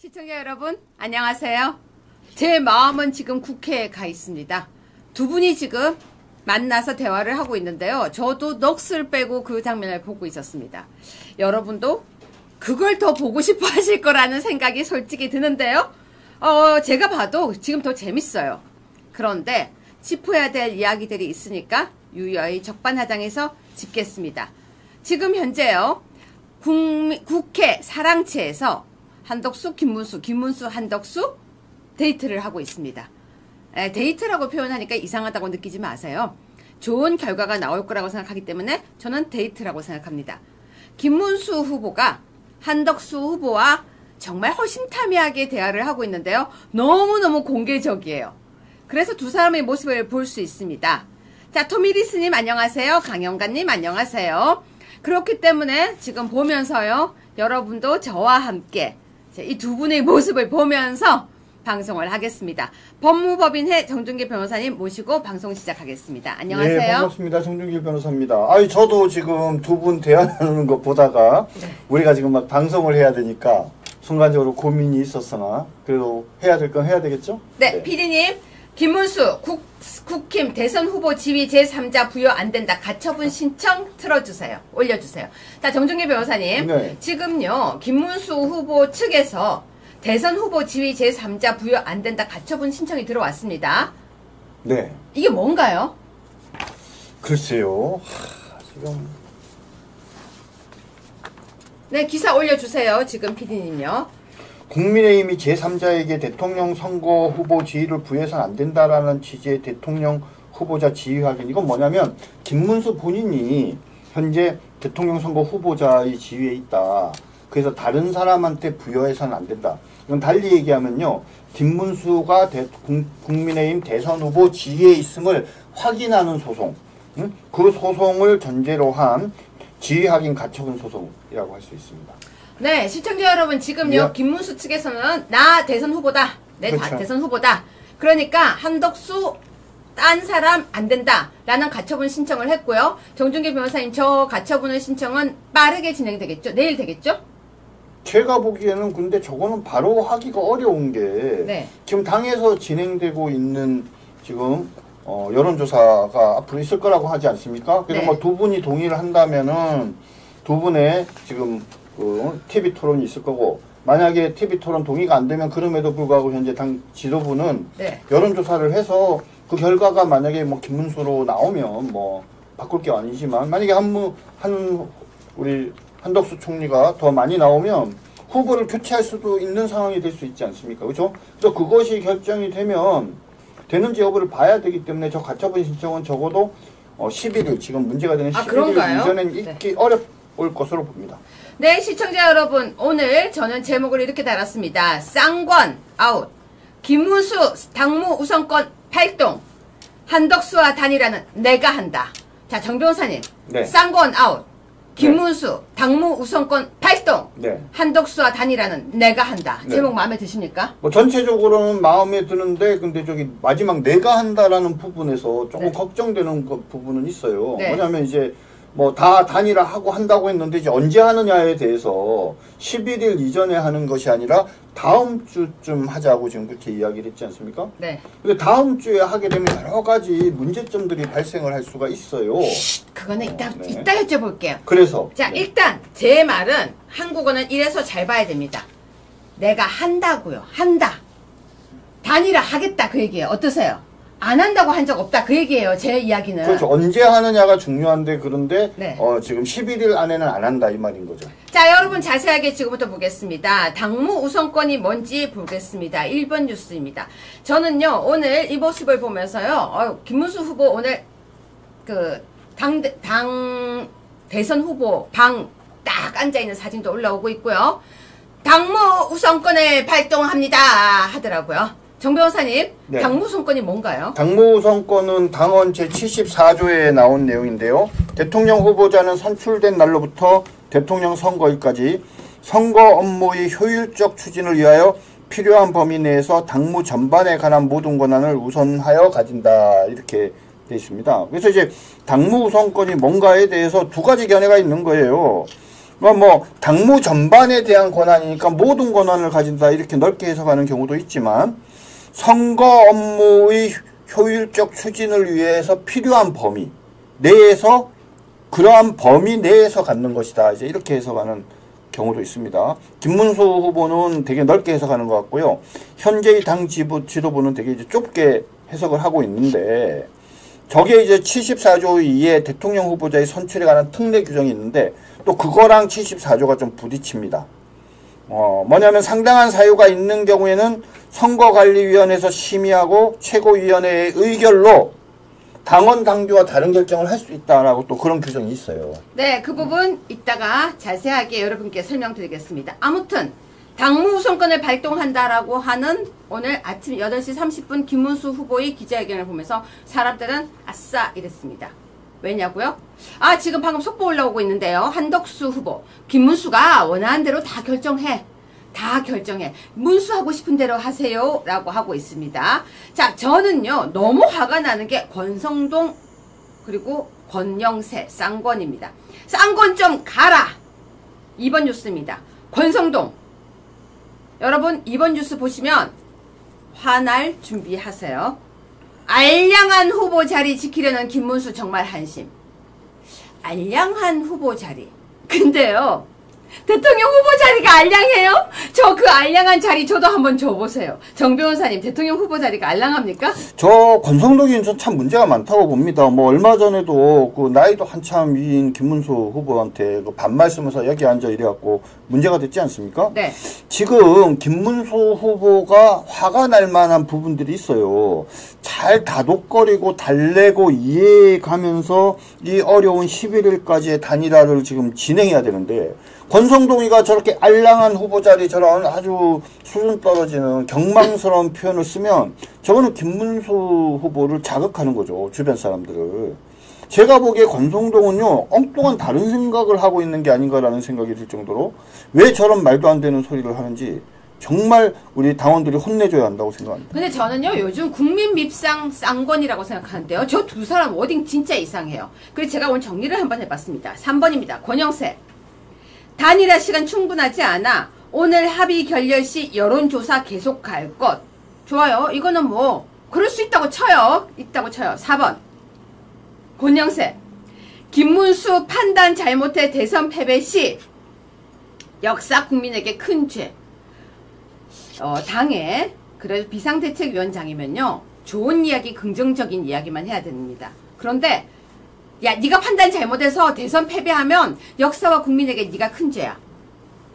시청자 여러분 안녕하세요. 제 마음은 지금 국회에 가 있습니다. 두 분이 지금 만나서 대화를 하고 있는데요. 저도 넋을 빼고 그 장면을 보고 있었습니다. 여러분도 그걸 더 보고 싶어 하실 거라는 생각이 솔직히 드는데요. 제가 봐도 지금 더 재밌어요. 그런데 짚어야 될 이야기들이 있으니까 유여히 적반하장해서 짚겠습니다. 지금 현재요. 국회 사랑채에서 한덕수, 김문수, 한덕수 데이트를 하고 있습니다. 데이트라고 표현하니까 이상하다고 느끼지 마세요. 좋은 결과가 나올 거라고 생각하기 때문에 저는 데이트라고 생각합니다. 김문수 후보가 한덕수 후보와 정말 허심탄회하게 대화를 하고 있는데요. 너무너무 공개적이에요. 그래서 두 사람의 모습을 볼 수 있습니다. 자, 토미리스님 안녕하세요. 강영관님 안녕하세요. 그렇기 때문에 지금 보면서요. 여러분도 저와 함께 이 두 분의 모습을 보면서 방송을 하겠습니다. 법무법인회 정준길 변호사님 모시고 방송 시작하겠습니다. 안녕하세요. 네, 반갑습니다. 정준길 변호사입니다. 저도 지금 두 분 대화하는 거 보다가 우리가 지금 막 방송을 해야 되니까 순간적으로 고민이 있었으나 그래도 해야 될 건 해야 되겠죠? 네, 피디님 김문수 국힘 대선 후보 지위 제3자 부여 안 된다. 가처분 신청 틀어주세요. 올려주세요. 자, 정준길 변호사님. 네. 지금요. 김문수 후보 측에서 대선 후보 지위 제3자 부여 안 된다. 가처분 신청이 들어왔습니다. 네. 이게 뭔가요? 글쎄요. 지금. 네, 기사 올려주세요. 지금 피디님요. 국민의힘이 제3자에게 대통령 선거 후보 지위를 부여해서는 안 된다라는 취지의 대통령 후보자 지위 확인. 이건 뭐냐면 김문수 본인이 현재 대통령 선거 후보자의 지위에 있다. 그래서 다른 사람한테 부여해서는 안 된다. 이건 달리 얘기하면요. 김문수가 국민의힘 대선 후보 지위에 있음을 확인하는 소송. 그 소송을 전제로 한 지위 확인 가처분 소송이라고 할 수 있습니다. 네, 시청자 여러분 지금요. 예. 김문수 측에서는 나 대선 후보다. 그렇죠. 대선 후보다. 그러니까 한덕수 딴 사람 안 된다. 라는 가처분 신청을 했고요. 정준길 변호사님 저 가처분의 신청은 빠르게 진행되겠죠? 내일 되겠죠? 제가 보기에는 근데 저거는 바로 하기가 어려운 게 네. 지금 당에서 진행되고 있는 지금 여론조사가 앞으로 있을 거라고 하지 않습니까? 그래서 네. 뭐 두 분이 동의를 한다면은 두 분의 지금 TV 토론이 있을 거고, 만약에 TV 토론 동의가 안 되면 그럼에도 불구하고 현재 당 지도부는 네. 여론조사를 해서 그 결과가 만약에 뭐 김문수로 나오면 뭐 바꿀 게 아니지만 만약에 우리 한덕수 총리가 더 많이 나오면 후보를 교체할 수도 있는 상황이 될 수 있지 않습니까? 그렇죠? 그래서 그것이 결정이 되는지 여부를 봐야 되기 때문에 저 가처분 신청은 적어도 11일, 지금 문제가 되는 11일 그런가요? 이전엔 있기 어려울 것으로 봅니다. 네, 시청자 여러분, 오늘 저는 제목을 이렇게 달았습니다. 쌍권 아웃, 김문수 당무 우선권 발동, 한덕수와 단일화는 내가 한다. 자, 정 변호사님, 네. 쌍권 아웃, 김문수 당무 우선권 발동, 네. 한덕수와 단일화는 내가 한다. 네. 제목 마음에 드십니까? 뭐 전체적으로는 마음에 드는데 근데 저기 마지막 내가 한다라는 부분에서 조금 네. 걱정되는 부분은 있어요. 네. 뭐냐면 이제 뭐 다 단일화하고 한다고 했는데 이제 언제 하느냐에 대해서 11일 이전에 하는 것이 아니라 다음 주쯤 하자고 지금 그렇게 이야기를 했지 않습니까? 네. 근데 다음 주에 하게 되면 여러 가지 문제점들이 발생을 할 수가 있어요. 그거는 이따 네. 여쭤볼게요. 그래서 자, 네. 일단 제 말은 한국어는 이래서 잘 봐야 됩니다. 내가 한다고요. 한다. 단일화 하겠다 그 얘기예요. 어떠세요? 안 한다고 한 적 없다 그 얘기예요. 제 이야기는. 그렇죠. 언제 하느냐가 중요한데 그런데 네. 지금 11일 안에는 안 한다 이 말인 거죠. 자, 여러분 자세하게 지금부터 보겠습니다. 당무 우선권이 뭔지 보겠습니다. 1번 뉴스입니다. 저는요 오늘 이 모습을 보면서요 김문수 후보 오늘 그 당 대선 후보 방 딱 앉아있는 사진도 올라오고 있고요. 당무 우선권을 발동합니다 하더라고요. 정 변호사님, 네. 당무 우선권이 뭔가요? 당무 우선권은 당헌 제74조에 나온 내용인데요. 대통령 후보자는 선출된 날로부터 대통령 선거일까지 선거 업무의 효율적 추진을 위하여 필요한 범위 내에서 당무 전반에 관한 모든 권한을 우선하여 가진다. 이렇게 되어 있습니다. 그래서 이제 당무 우선권이 뭔가에 대해서 두 가지 견해가 있는 거예요. 뭐 당무 전반에 대한 권한이니까 모든 권한을 가진다 이렇게 넓게 해석하는 경우도 있지만 선거 업무의 효율적 추진을 위해서 필요한 범위 내에서 그러한 범위 내에서 갖는 것이다. 이제 이렇게 해석하는 경우도 있습니다. 김문수 후보는 되게 넓게 해석하는 것 같고요. 현재의 당 지도부는 되게 이제 좁게 해석을 하고 있는데 저게 이제 74조 2의 대통령 후보자의 선출에 관한 특례 규정이 있는데 또 그거랑 74조가 좀 부딪힙니다. 뭐냐면 상당한 사유가 있는 경우에는 선거관리위원회에서 심의하고 최고위원회의 의결로 당원 당규와 다른 결정을 할 수 있다라고 또 그런 규정이 있어요. 네, 그 부분 이따가 자세하게 여러분께 설명드리겠습니다. 아무튼 당무 우선권을 발동한다라고 하는 오늘 아침 8시 30분 김문수 후보의 기자회견을 보면서 사람들은 아싸 이랬습니다. 왜냐고요? 지금 방금 속보 올라오고 있는데요. 한덕수 후보, 김문수가 원하는 대로 다 결정해. 문수하고 싶은 대로 하세요. 라고 하고 있습니다. 자, 저는요, 너무 화가 나는 게 권성동, 그리고 권영세, 쌍권입니다. 쌍권 좀 가라! 2번 뉴스입니다. 권성동. 여러분, 2번 뉴스 보시면 화날 준비하세요. 알량한 후보 자리 지키려는 김문수 정말 한심. 알량한 후보 자리. 근데요, 대통령 후보 자리가 알량해요? 저 그 알량한 자리 저도 한번 줘보세요. 정 변호사님, 대통령 후보 자리가 알량합니까? 저 권성동이는 전 참 문제가 많다고 봅니다. 뭐 얼마 전에도 그 나이도 한참 위인 김문수 후보한테 그 반말 쓰면서 여기 앉아 이래갖고 문제가 됐지 않습니까? 네. 지금 김문수 후보가 화가 날 만한 부분들이 있어요. 잘 다독거리고 달래고 이해가면서 이 어려운 11일까지의 단일화를 지금 진행해야 되는데 권성동이가 저렇게 알량한 후보 자리 저런 아주 수준 떨어지는 경망스러운 표현을 쓰면 저거는 김문수 후보를 자극하는 거죠. 주변 사람들을. 제가 보기에 권성동은요, 엉뚱한 다른 생각을 하고 있는 게 아닌가라는 생각이 들 정도로 왜 저런 말도 안 되는 소리를 하는지 정말 우리 당원들이 혼내줘야 한다고 생각합니다. 근데 저는요, 요즘 국민 밉상 쌍권이라고 생각하는데요. 저 두 사람 워딩 진짜 이상해요. 그래서 제가 오늘 정리를 한번 해봤습니다. 3번입니다. 권영세. 단일화 시간 충분하지 않아. 오늘 합의 결렬 시 여론조사 계속 갈 것. 좋아요. 이거는 뭐 그럴 수 있다고 쳐요. 4번. 권영세. 김문수 판단 잘못해 대선 패배 시 역사 국민에게 큰 죄. 당에 그래도 비상대책위원장이면요. 좋은 이야기, 긍정적인 이야기만 해야 됩니다. 그런데 야, 네가 판단 잘못해서 대선 패배하면 역사와 국민에게 네가 큰 죄야.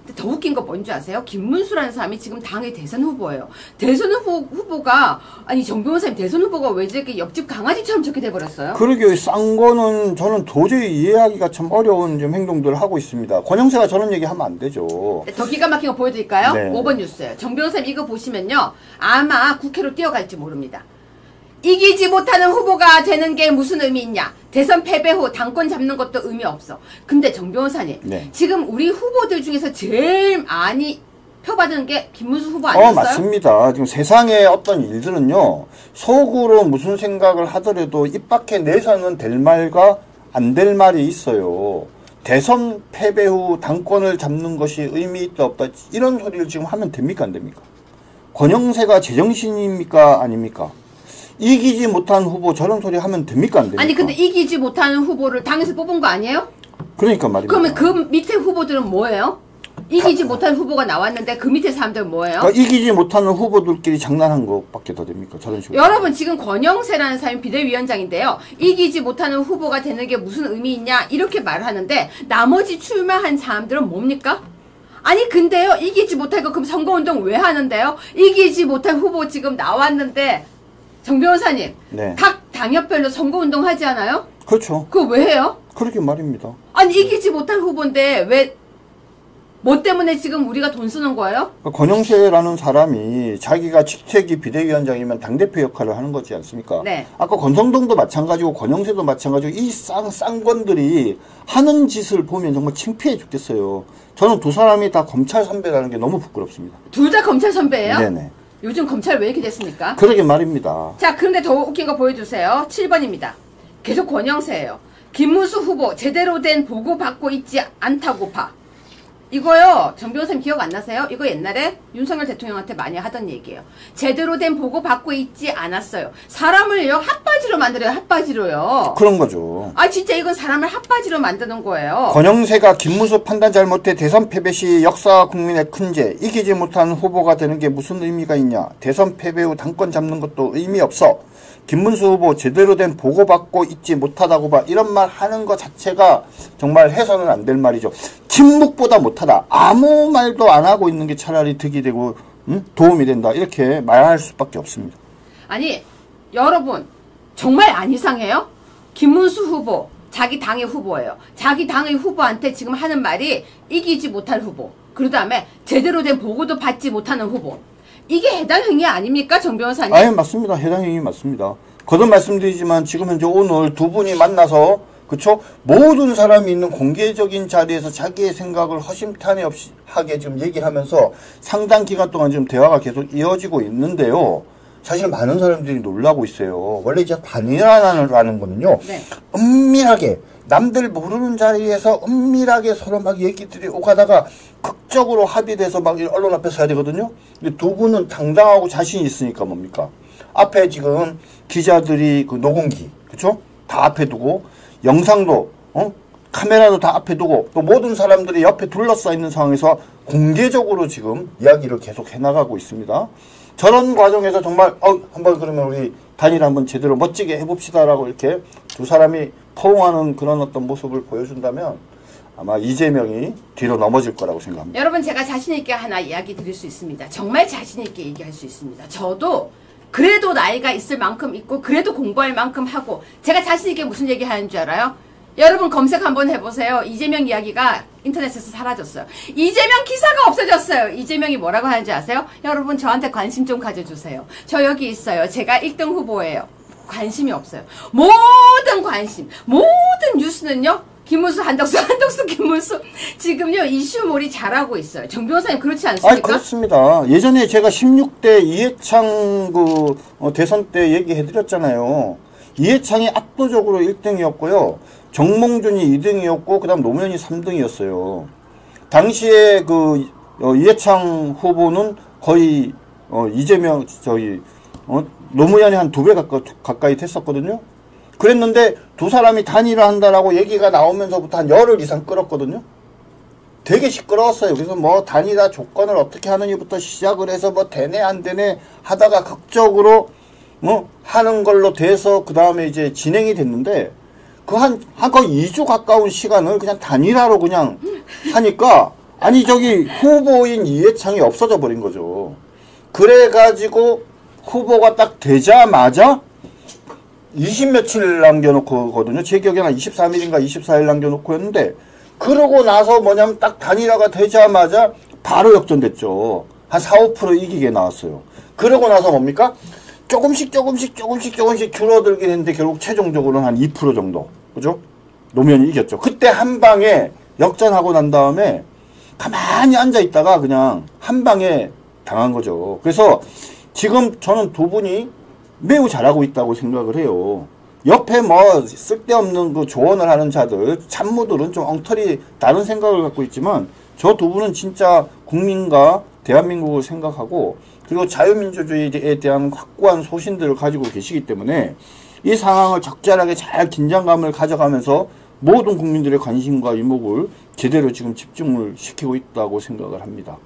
근데 더 웃긴 거 뭔지 아세요? 김문수라는 사람이 지금 당의 대선 후보예요. 대선 후보가 아니 정 변호사님 대선 후보가 왜 저렇게 옆집 강아지처럼 저렇게 돼버렸어요? 그러게요. 싼 거는 저는 도저히 이해하기가 참 어려운 좀 행동들을 하고 있습니다. 권영세가 저런 얘기 하면 안 되죠. 네, 더 기가 막힌 거 보여드릴까요? 네. 5번 뉴스예요. 정 변호사님 이거 보시면요. 아마 국회로 뛰어갈지 모릅니다. 이기지 못하는 후보가 되는 게 무슨 의미 있냐? 대선 패배 후 당권 잡는 것도 의미 없어. 근데 정 변호사님, 네. 지금 우리 후보들 중에서 제일 많이 표받은 게 김문수 후보 아니었어요? 맞습니다. 지금 세상의 어떤 일들은요, 속으로 무슨 생각을 하더라도 입 밖에 내서는 될 말과 안 될 말이 있어요. 대선 패배 후 당권을 잡는 것이 의미 있다 없다 이런 소리를 지금 하면 됩니까 안 됩니까? 권영세가 제정신입니까 아닙니까? 이기지 못한 후보 저런 소리 하면 됩니까 안 됩니까? 아니 근데 이기지 못하는 후보를 당에서 뽑은 거 아니에요? 그러니까 말입니다. 그러면 그 밑에 후보들은 뭐예요? 이기지 못한 후보가 나왔는데 그 밑에 사람들은 뭐예요? 그러니까 이기지 못하는 후보들끼리 장난한 것밖에 더 됩니까? 저런 식으로. 여러분 지금 권영세라는 사람이 비대위원장인데요. 이기지 못하는 후보가 되는 게 무슨 의미 있냐 이렇게 말을 하는데 나머지 출마한 사람들은 뭡니까? 아니 근데요 이기지 못하고 그럼 선거운동 왜 하는데요? 이기지 못한 후보 지금 나왔는데 정 변호사님, 네. 각 당협별로 선거운동 하지 않아요? 그렇죠. 그거 왜 해요? 그러게 말입니다. 아니 이기지 못한 후보인데 왜 뭐 때문에 지금 우리가 돈 쓰는 거예요? 권영세라는 사람이 자기가 직책이 비대위원장이면 당대표 역할을 하는 거지 않습니까? 네. 아까 권성동도 마찬가지고 권영세도 마찬가지고 이 쌍권들이 하는 짓을 보면 정말 창피해 죽겠어요. 저는 두 사람이 다 검찰 선배라는 게 너무 부끄럽습니다. 둘 다 검찰 선배예요? 네네. 요즘 검찰 왜 이렇게 됐습니까? 그러게 말입니다. 자, 그런데 더 웃긴 거 보여주세요. 7번입니다. 계속 권영세예요. 김문수 후보 제대로 된 보고 받고 있지 않다고 봐. 이거요, 정 변호사님 기억 안 나세요? 이거 옛날에 윤석열 대통령한테 많이 하던 얘기예요. 제대로 된 보고 받고 있지 않았어요. 사람을요, 핫바지로 만들어요, 핫바지로요. 그런 거죠. 아, 진짜 이건 사람을 핫바지로 만드는 거예요. 권영세가 김문수 판단 잘못해 대선 패배 시 역사 국민의 큰 죄, 이기지 못한 후보가 되는 게 무슨 의미가 있냐. 대선 패배 후 당권 잡는 것도 의미 없어. 김문수 후보 제대로 된 보고받고 있지 못하다고 봐. 이런 말 하는 것 자체가 정말 해서는 안 될 말이죠. 침묵보다 못하다. 아무 말도 안 하고 있는 게 차라리 득이 되고 도움이 된다. 이렇게 말할 수밖에 없습니다. 아니, 여러분 정말 안 이상해요? 김문수 후보 자기 당의 후보예요. 자기 당의 후보한테 지금 하는 말이 이기지 못할 후보. 그 다음에 제대로 된 보고도 받지 못하는 후보. 이게 해당 행위 아닙니까, 정 변호사님? 아예 맞습니다. 해당 행위 맞습니다. 거듭 말씀드리지만 지금 현재 오늘 두 분이 만나서 그쵸? 모든 사람이 있는 공개적인 자리에서 자기의 생각을 허심탄회 없이 하게 지금 얘기하면서 상당 기간 동안 지금 대화가 계속 이어지고 있는데요. 사실 많은 사람들이 놀라고 있어요. 원래 이제 단일화라는 거는요. 네. 은밀하게 남들 모르는 자리에서 은밀하게 서로 막 얘기들이 오가다가 극적으로 합의돼서 막 언론 앞에서 해야 되거든요. 근데 두 분은 당당하고 자신이 있으니까 뭡니까? 앞에 지금 기자들이 그 녹음기, 그쵸? 다 앞에 두고, 영상도, 카메라도 다 앞에 두고, 또 모든 사람들이 옆에 둘러싸여 있는 상황에서 공개적으로 지금 이야기를 계속 해나가고 있습니다. 저런 과정에서 정말, 한번 그러면 우리 단일화 한번 제대로 멋지게 해봅시다라고 이렇게 두 사람이 포옹하는 그런 어떤 모습을 보여준다면 아마 이재명이 뒤로 넘어질 거라고 생각합니다. 여러분, 제가 자신있게 하나 이야기 드릴 수 있습니다. 정말 자신있게 얘기할 수 있습니다. 저도 그래도 나이가 있을 만큼 있고 그래도 공부할 만큼 하고 제가 자신있게 무슨 얘기 하는 줄 알아요? 여러분 검색 한번 해보세요. 이재명 이야기가 인터넷에서 사라졌어요. 이재명 기사가 없어졌어요. 이재명이 뭐라고 하는지 아세요? 여러분 저한테 관심 좀 가져주세요. 저 여기 있어요. 제가 1등 후보예요. 관심이 없어요. 모든 관심, 모든 뉴스는요. 김문수, 한덕수, 한덕수, 김문수. 지금요, 이슈몰이 잘하고 있어요. 정 변호사님, 그렇지 않습니까? 그렇습니다. 예전에 제가 16대 이해창 대선 때 얘기해드렸잖아요. 이해창이 압도적으로 1등이었고요. 정몽준이 2등이었고, 그 다음 노무현이 3등이었어요. 당시에 이해창 후보는 거의, 이재명, 노무현이 한 2배 가까이 됐었거든요. 그랬는데 두 사람이 단일화 한다라고 얘기가 나오면서부터 한 열흘 이상 끌었거든요. 되게 시끄러웠어요. 그래서 뭐 단일화 조건을 어떻게 하느냐부터 시작을 해서 뭐 되네 안 되네 하다가 극적으로 하는 걸로 돼서 그 다음에 이제 진행이 됐는데 한 거의 2주 가까운 시간을 그냥 단일화로 그냥 하니까 아니 저기 후보인 이해창이 없어져 버린 거죠. 그래가지고 후보가 딱 되자마자 20며칠 남겨놓고거든요. 제 기억에는 한 23일인가 24일 남겨놓고 했는데 그러고 나서 뭐냐면 딱 단일화가 되자마자 바로 역전됐죠. 한 4~5% 이기게 나왔어요. 그러고 나서 뭡니까? 조금씩 줄어들긴 했는데 결국 최종적으로는 한 2% 정도. 그죠? 노무현이 이겼죠. 그때 한 방에 역전하고 난 다음에 가만히 앉아있다가 그냥 한 방에 당한 거죠. 그래서 지금 저는 두 분이 매우 잘하고 있다고 생각을 해요. 옆에 뭐 쓸데없는 그 조언을 하는 자들, 참모들은 좀 엉터리 다른 생각을 갖고 있지만 저 두 분은 진짜 국민과 대한민국을 생각하고 그리고 자유민주주의에 대한 확고한 소신들을 가지고 계시기 때문에 이 상황을 적절하게 잘 긴장감을 가져가면서 모든 국민들의 관심과 이목을 제대로 지금 집중을 시키고 있다고 생각을 합니다.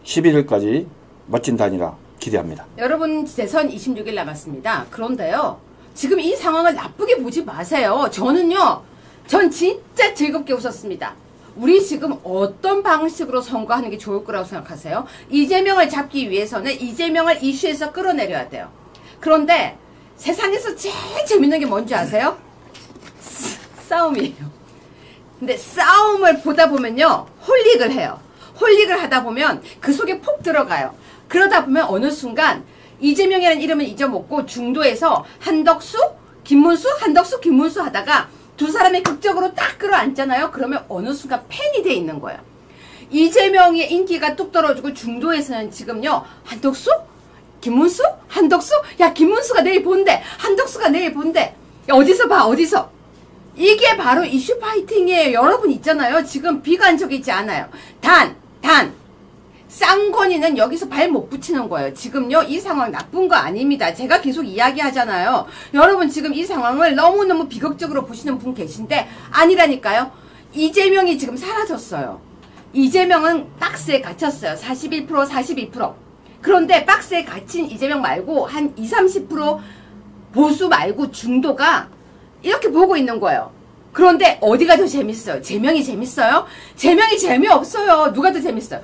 11일까지 멋진 단일화 기대합니다. 여러분 대선 26일 남았습니다. 그런데요. 지금 이 상황을 나쁘게 보지 마세요. 전 진짜 즐겁게 웃었습니다. 우리 지금 어떤 방식으로 선거하는 게 좋을 거라고 생각하세요? 이재명을 잡기 위해서는 이재명을 이슈에서 끌어내려야 돼요. 그런데 세상에서 제일 재밌는 게 뭔지 아세요? 싸움이에요. 근데 싸움을 보다 보면요. 홀릭을 해요. 홀릭을 하다 보면 그 속에 폭 들어가요. 그러다 보면 어느 순간 이재명이라는 이름은 잊어먹고 중도에서 한덕수, 김문수, 한덕수, 김문수 하다가 두 사람이 극적으로 딱 끌어앉잖아요. 그러면 어느 순간 팬이 돼 있는 거예요. 이재명의 인기가 뚝 떨어지고 중도에서는 지금요. 한덕수? 김문수? 한덕수? 야 김문수가 내일 본대. 한덕수가 내일 본대. 야, 어디서 봐 어디서. 이게 바로 이슈 파이팅이에요. 여러분 있잖아요. 지금 비관적이지 않아요. 단 쌍권이는 여기서 발 못 붙이는 거예요. 지금요 이 상황 나쁜 거 아닙니다. 제가 계속 이야기하잖아요. 여러분 지금 이 상황을 너무너무 비극적으로 보시는 분 계신데 아니라니까요. 이재명이 지금 사라졌어요. 이재명은 박스에 갇혔어요. 41% 42%. 그런데 박스에 갇힌 이재명 말고 한 20-30% 보수 말고 중도가 이렇게 보고 있는 거예요. 그런데 어디가 더 재밌어요? 재명이 재밌어요? 재명이 재미없어요. 누가 더 재밌어요?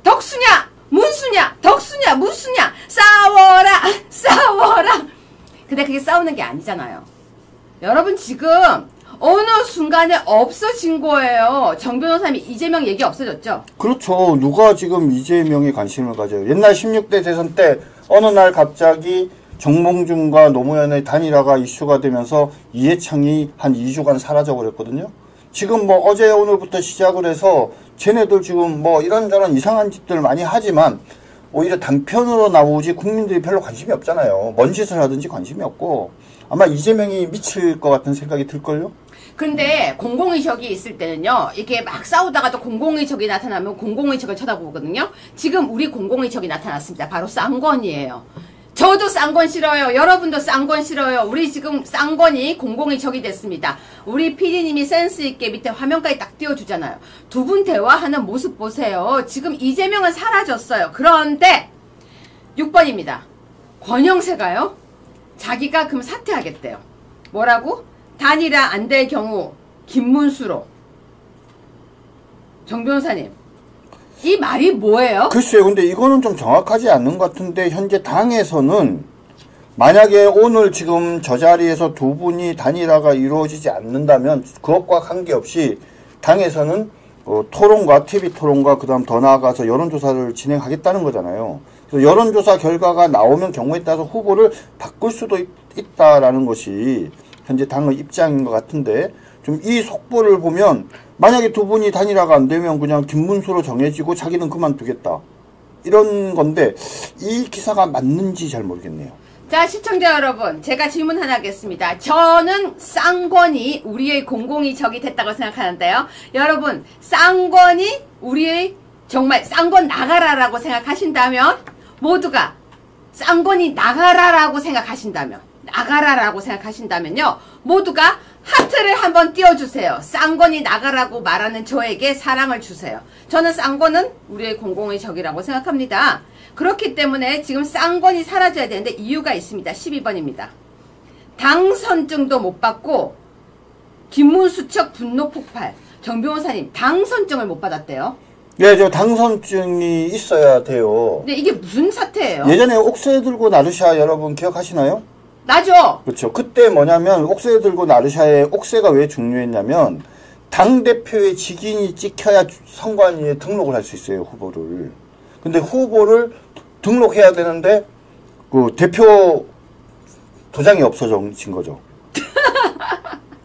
덕수냐 문수냐 덕수냐 문수냐 싸워라. 근데 그게 싸우는 게 아니잖아요. 여러분 지금 어느 순간에 없어진 거예요. 정 변호사님이 이재명 얘기 없어졌죠? 그렇죠. 누가 지금 이재명에 관심을 가져요. 옛날 16대 대선 때 어느 날 갑자기 정몽준과 노무현의 단일화가 이슈가 되면서 이해창이 한 2주간 사라져버렸거든요. 지금 뭐 어제 오늘부터 시작을 해서 쟤네들 지금 뭐 이런저런 이상한 짓들 많이 하지만 오히려 단편으로 나오지 국민들이 별로 관심이 없잖아요. 뭔 짓을 하든지 관심이 없고 아마 이재명이 미칠 것 같은 생각이 들걸요? 근데 공공의적이 있을 때는요. 이게 막 싸우다가도 공공의적이 나타나면 공공의적을 쳐다보거든요. 지금 우리 공공의적이 나타났습니다. 바로 쌍권이에요. 저도 쌍권 싫어요. 여러분도 쌍권 싫어요. 우리 지금 쌍권이 공공의 적이 됐습니다. 우리 PD님이 센스있게 밑에 화면까지 딱 띄워주잖아요. 두 분 대화하는 모습 보세요. 지금 이재명은 사라졌어요. 그런데 6번입니다. 권영세가요. 자기가 그럼 사퇴하겠대요. 뭐라고? 단일화 안 될 경우 김문수로. 정 변호사님. 이 말이 뭐예요? 글쎄요. 근데 이거는 좀 정확하지 않는 것 같은데 현재 당에서는 만약에 오늘 지금 저 자리에서 두 분이 단일화가 이루어지지 않는다면 그것과 관계없이 당에서는 토론과 TV 토론과 그 다음 더 나아가서 여론조사를 진행하겠다는 거잖아요. 그래서 여론조사 결과가 나오면 경우에 따라서 후보를 바꿀 수도 있다라는 것이 현재 당의 입장인 것 같은데 좀 이 속보를 보면 만약에 두 분이 단일화가 안 되면 그냥 김문수로 정해지고 자기는 그만두겠다. 이런 건데 이 기사가 맞는지 잘 모르겠네요. 자, 시청자 여러분, 제가 질문 하나 하겠습니다. 저는 쌍권이 우리의 공공의 적이 됐다고 생각하는데요. 여러분, 쌍권이 우리의 정말 쌍권 나가라라고 생각하신다면 모두가 쌍권이 나가라라고 생각하신다면요. 모두가 하트를 한번 띄워주세요. 쌍권이 나가라고 말하는 저에게 사랑을 주세요. 저는 쌍권은 우리의 공공의 적이라고 생각합니다. 그렇기 때문에 지금 쌍권이 사라져야 되는데 이유가 있습니다. 12번입니다. 당선증도 못 받고 김문수 측 분노 폭발. 정 변호사님 당선증을 못 받았대요. 네, 저 당선증이 있어야 돼요. 근데 이게 무슨 사태예요? 예전에 옥새 들고 나르샤 여러분 기억하시나요? 나죠. 그렇죠. 그때 뭐냐면 옥새 들고 나르샤의 옥새가 왜 중요했냐면 당대표의 직인이 찍혀야 선관위에 등록을 할 수 있어요. 후보를. 근데 후보를 등록해야 되는데 그 대표 도장이 없어진 거죠.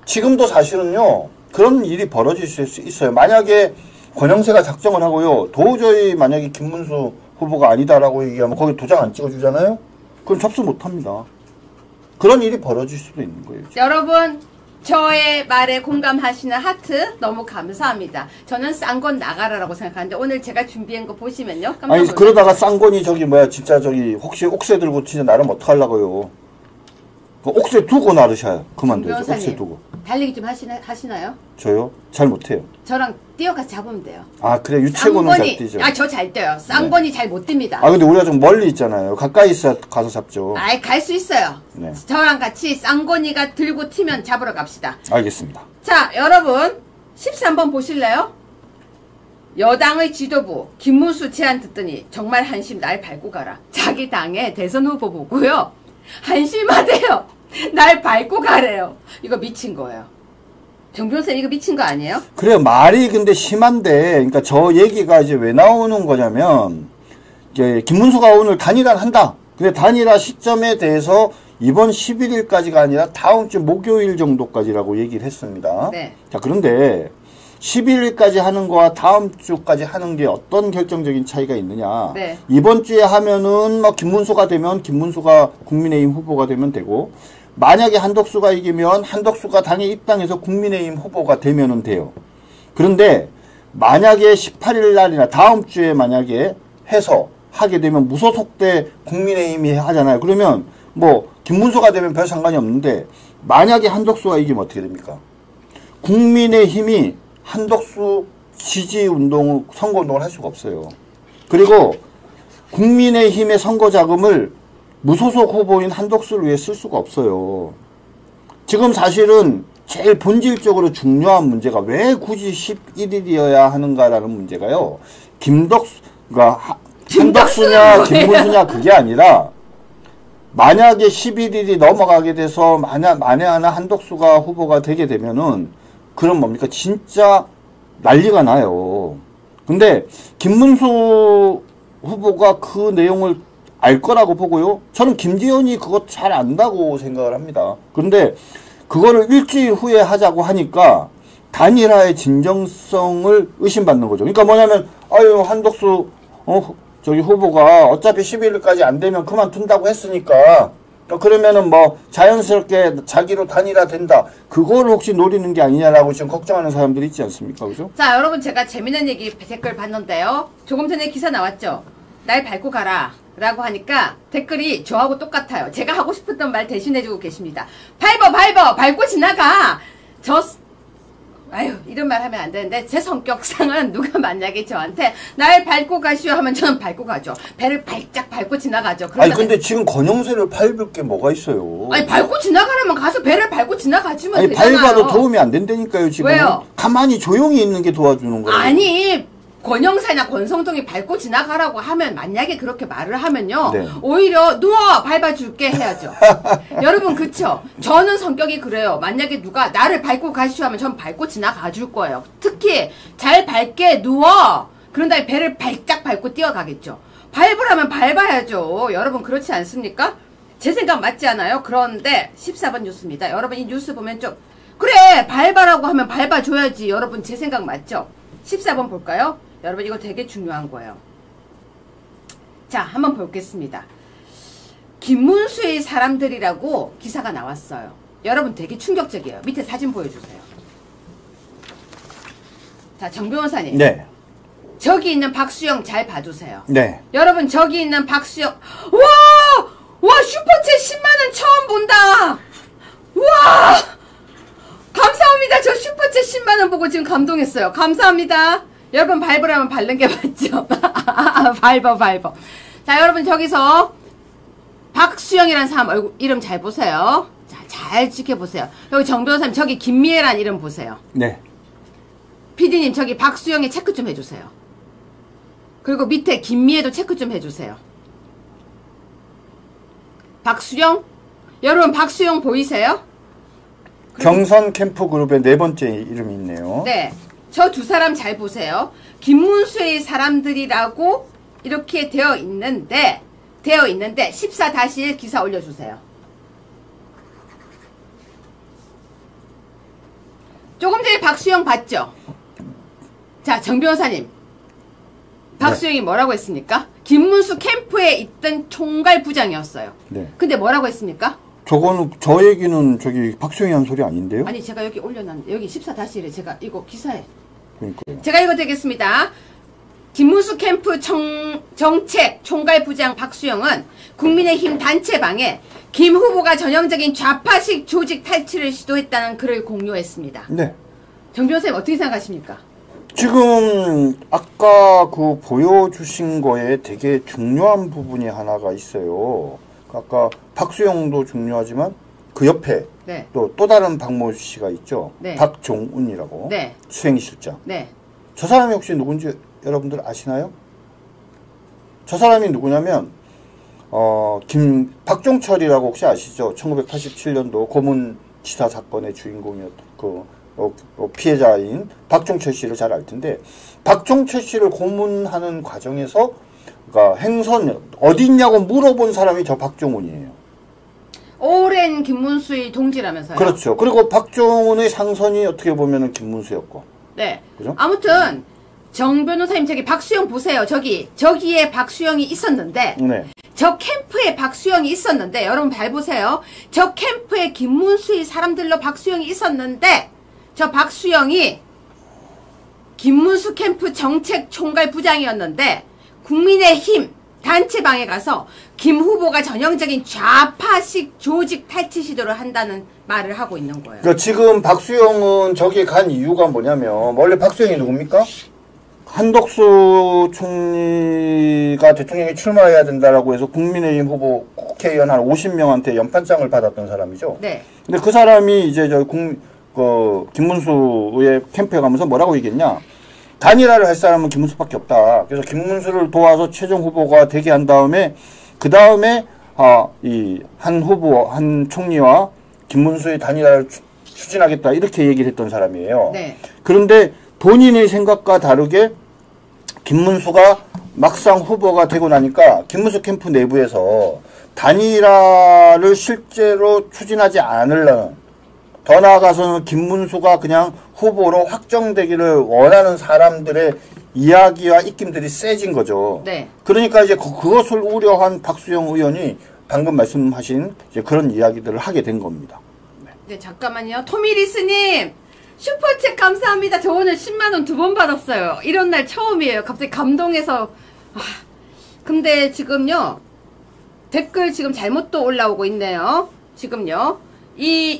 지금도 사실은요. 그런 일이 벌어질 수 있어요. 만약에 권영세가 작정을 하고요. 도저히 만약에 김문수 후보가 아니다라고 얘기하면 거기 도장 안 찍어주잖아요. 그럼 접수 못합니다. 그런 일이 벌어질 수도 있는 거예요. 지금. 여러분 저의 말에 공감하시는 하트 너무 감사합니다. 저는 쌍권 나가라라고 생각하는데 오늘 제가 준비한 거 보시면요. 아니 그러다가 쌍권이 저기 뭐야 진짜 저기 혹시 옥새 들고 진짜 나름 어떡하려고요. 그 옥새 두고 나르셔요. 그만둬야죠. 옥새 두고. 달리기 좀 하시나요? 저요? 잘 못해요. 저랑 뛰어가서 잡으면 돼요. 아 그래 유채고는 잘 뛰죠. 아 저 잘 뛰어요. 쌍권이 네. 잘 못 뜁니다. 아 근데 우리가 좀 멀리 있잖아요. 가까이 있어 가서 잡죠. 아이 갈 수 있어요. 네. 저랑 같이 쌍권이가 들고 튀면 잡으러 갑시다. 알겠습니다. 자 여러분 13번 보실래요? 여당의 지도부 김문수 제안 듣더니 정말 한심 날 밟고 가라. 자기 당의 대선 후보 보고요. 한심하대요. 날 밟고 가래요. 이거 미친 거예요. 정 변호사님 이거 미친 거 아니에요? 그래요. 말이 근데 심한데 그러니까 저 얘기가 이제 왜 나오는 거냐면 이제 김문수가 오늘 단일화 한다. 근데 단일화 시점에 대해서 이번 11일까지가 아니라 다음 주 목요일 정도까지라고 얘기를 했습니다. 네. 자 그런데 11일까지 하는 거와 다음 주까지 하는 게 어떤 결정적인 차이가 있느냐. 네. 이번 주에 하면은 뭐 김문수가 되면 김문수가 국민의힘 후보가 되면 되고 만약에 한덕수가 이기면 한덕수가 당에 입당해서 국민의힘 후보가 되면은 돼요. 그런데 만약에 18일 날이나 다음 주에 만약에 해서 하게 되면 무소속 때 국민의힘이 하잖아요. 그러면 뭐 김문수가 되면 별 상관이 없는데 만약에 한덕수가 이기면 어떻게 됩니까? 국민의힘이 한덕수 지지운동, 선거운동을 할 수가 없어요. 그리고 국민의힘의 선거 자금을 무소속 후보인 한덕수를 위해 쓸 수가 없어요. 지금 사실은 제일 본질적으로 중요한 문제가 왜 굳이 11일이어야 하는가라는 문제가요. 그러니까 한덕수냐 김문수냐 그게 아니라 만약에 11일이 넘어가게 돼서 만에 하나 한덕수가 후보가 되게 되면은 그럼 뭡니까? 진짜 난리가 나요. 근데 김문수 후보가 그 내용을 알 거라고 보고요. 저는 김재현이 그것 잘 안다고 생각을 합니다. 그런데 그거를 일주일 후에 하자고 하니까 단일화의 진정성을 의심받는 거죠. 그러니까 뭐냐면 아유 한덕수 저기 후보가 어차피 11일까지 안 되면 그만둔다고 했으니까 그러면은 뭐 자연스럽게 자기로 단일화 된다. 그걸 혹시 노리는 게 아니냐라고 지금 걱정하는 사람들이 있지 않습니까? 그죠? 자, 여러분 제가 재밌는 얘기 댓글 봤는데요. 조금 전에 기사 나왔죠. 날 밟고 가라 라고 하니까 댓글이 저하고 똑같아요. 제가 하고 싶었던 말 대신해주고 계십니다. 밟고 지나가. 아유 이런 말 하면 안 되는데 제 성격상은 누가 만약에 저한테 날 밟고 가시오 하면 저는 밟고 가죠. 배를 발짝 밟고 지나가죠. 아니 근데 지금 권영세를 밟을 게 뭐가 있어요? 아니 밟고 지나가려면 가서 배를 밟고 지나가주면 아니 되잖아요. 밟아도 도움이 안 된다니까요 지금. 왜요? 가만히 조용히 있는 게 도와주는 거예요. 아니 권영사나 권성동이 밟고 지나가라고 하면 만약에 그렇게 말을 하면요. 네. 오히려 누워 밟아줄게 해야죠. 여러분 그쵸? 저는 성격이 그래요. 만약에 누가 나를 밟고 가시오 하면 전 밟고 지나가 줄 거예요. 특히 잘 밟게 누워. 그런 다음에 배를 발짝 밟고 뛰어가겠죠. 밟으라면 밟아야죠. 여러분 그렇지 않습니까? 제 생각 맞지 않아요? 그런데 14번 뉴스입니다. 여러분 이 뉴스 보면 좀 그래 밟아라고 하면 밟아줘야지. 여러분 제 생각 맞죠? 14번 볼까요? 여러분 이거 되게 중요한 거예요. 자 한번 보겠습니다. 김문수의 사람들이라고 기사가 나왔어요. 여러분 되게 충격적이에요. 밑에 사진 보여주세요. 자 정 변호사님. 네. 저기 있는 박수영 잘 봐주세요. 네. 여러분 저기 있는 박수영 와 슈퍼챗 10만원 처음 본다. 와 감사합니다. 저 슈퍼챗 10만원 보고 지금 감동했어요. 감사합니다. 여러분 밟으라면 밟는 게 맞죠? 밟아. 자 여러분 저기서 박수영이라는 사람 얼굴 이름 잘 보세요. 자 잘 지켜보세요. 여기 정 변호사님 저기 김미애란 이름 보세요. 네. PD님 저기 박수영에 체크 좀 해주세요. 그리고 밑에 김미애도 체크 좀 해주세요. 박수영? 여러분 박수영 보이세요? 경선 캠프 그룹의 네 번째 이름이 있네요. 네. 저 두 사람 잘 보세요. 김문수의 사람들이라고 이렇게 되어 있는데 14-1 기사 올려주세요. 조금 전에 박수영 봤죠? 자, 정 변호사님. 박수영이 네. 뭐라고 했습니까? 김문수 캠프에 있던 총괄 부장이었어요. 네. 근데 뭐라고 했습니까? 저거는 저 얘기는 저기 박수영이 한 소리 아닌데요? 아니 제가 여기 올려놨는데 여기 14-1에 제가 이거 기사에 그러니까. 제가 이거 되겠습니다. 김문수 캠프 정책 총괄 부장 박수영은 국민의힘 단체방에 김 후보가 전형적인 좌파식 조직 탈취를 시도했다는 글을 공유했습니다. 네. 정 변호사님 어떻게 생각하십니까? 지금 아까 그 보여주신 거에 되게 중요한 부분이 하나가 있어요. 아까 박수영도 중요하지만 그 옆에 네. 또 다른 박모 씨가 있죠. 네. 박종훈이라고. 네. 수행실장. 네. 저 사람이 혹시 누군지 여러분들 아시나요? 저 사람이 누구냐면 박종철이라고 혹시 아시죠? 1987년도 고문치사 사건의 주인공이었던 피해자인 박종철 씨를 잘 알 텐데 박종철 씨를 고문하는 과정에서 그러니까 행선 어디 있냐고 물어본 사람이 저 박종훈이에요. 오랜 김문수의 동지라면서요. 그렇죠. 그리고 박종훈의 상선이 어떻게 보면은 김문수였고. 네. 그죠? 아무튼 정 변호사님 저기 박수영 보세요. 저기에 박수영이 있었는데 네. 저 캠프에 박수영이 있었는데 여러분 잘 보세요. 저 캠프에 김문수의 사람들로 박수영이 있었는데 저 박수영이 김문수 캠프 정책총괄 부장이었는데 국민의힘 단체방에 가서 김 후보가 전형적인 좌파식 조직 탈취 시도를 한다는 말을 하고 있는 거예요. 그러니까 지금 박수영은 저기에 간 이유가 뭐냐면 원래 박수영이 누굽니까? 한덕수 총리가 대통령에 출마해야 된다라고 해서 국민의힘 후보 국회의원 한 50명한테 연판장을 받았던 사람이죠. 네. 근데 그 사람이 이제 김문수의 캠프에 가면서 뭐라고 얘기했냐? 단일화를 할 사람은 김문수밖에 없다. 그래서 김문수를 도와서 최종 후보가 되게 한 다음에 그 다음에 이 한 후보, 한 총리와 김문수의 단일화를 추진하겠다 이렇게 얘기를 했던 사람이에요. 네. 그런데 본인의 생각과 다르게 김문수가 막상 후보가 되고 나니까 김문수 캠프 내부에서 단일화를 실제로 추진하지 않으려는, 더 나아가서는 김문수가 그냥 후보로 확정되기를 원하는 사람들의 이야기와 입김들이 세진 거죠. 네. 그러니까 이제 그것을 우려한 박수영 의원이 방금 말씀하신 이제 그런 이야기들을 하게 된 겁니다. 네, 잠깐만요. 토미리스님 슈퍼챗 감사합니다. 저 오늘 10만원 2번 받았어요. 이런 날 처음이에요. 갑자기 감동해서. 근데 지금요 댓글 지금 잘못 또 올라오고 있네요. 지금요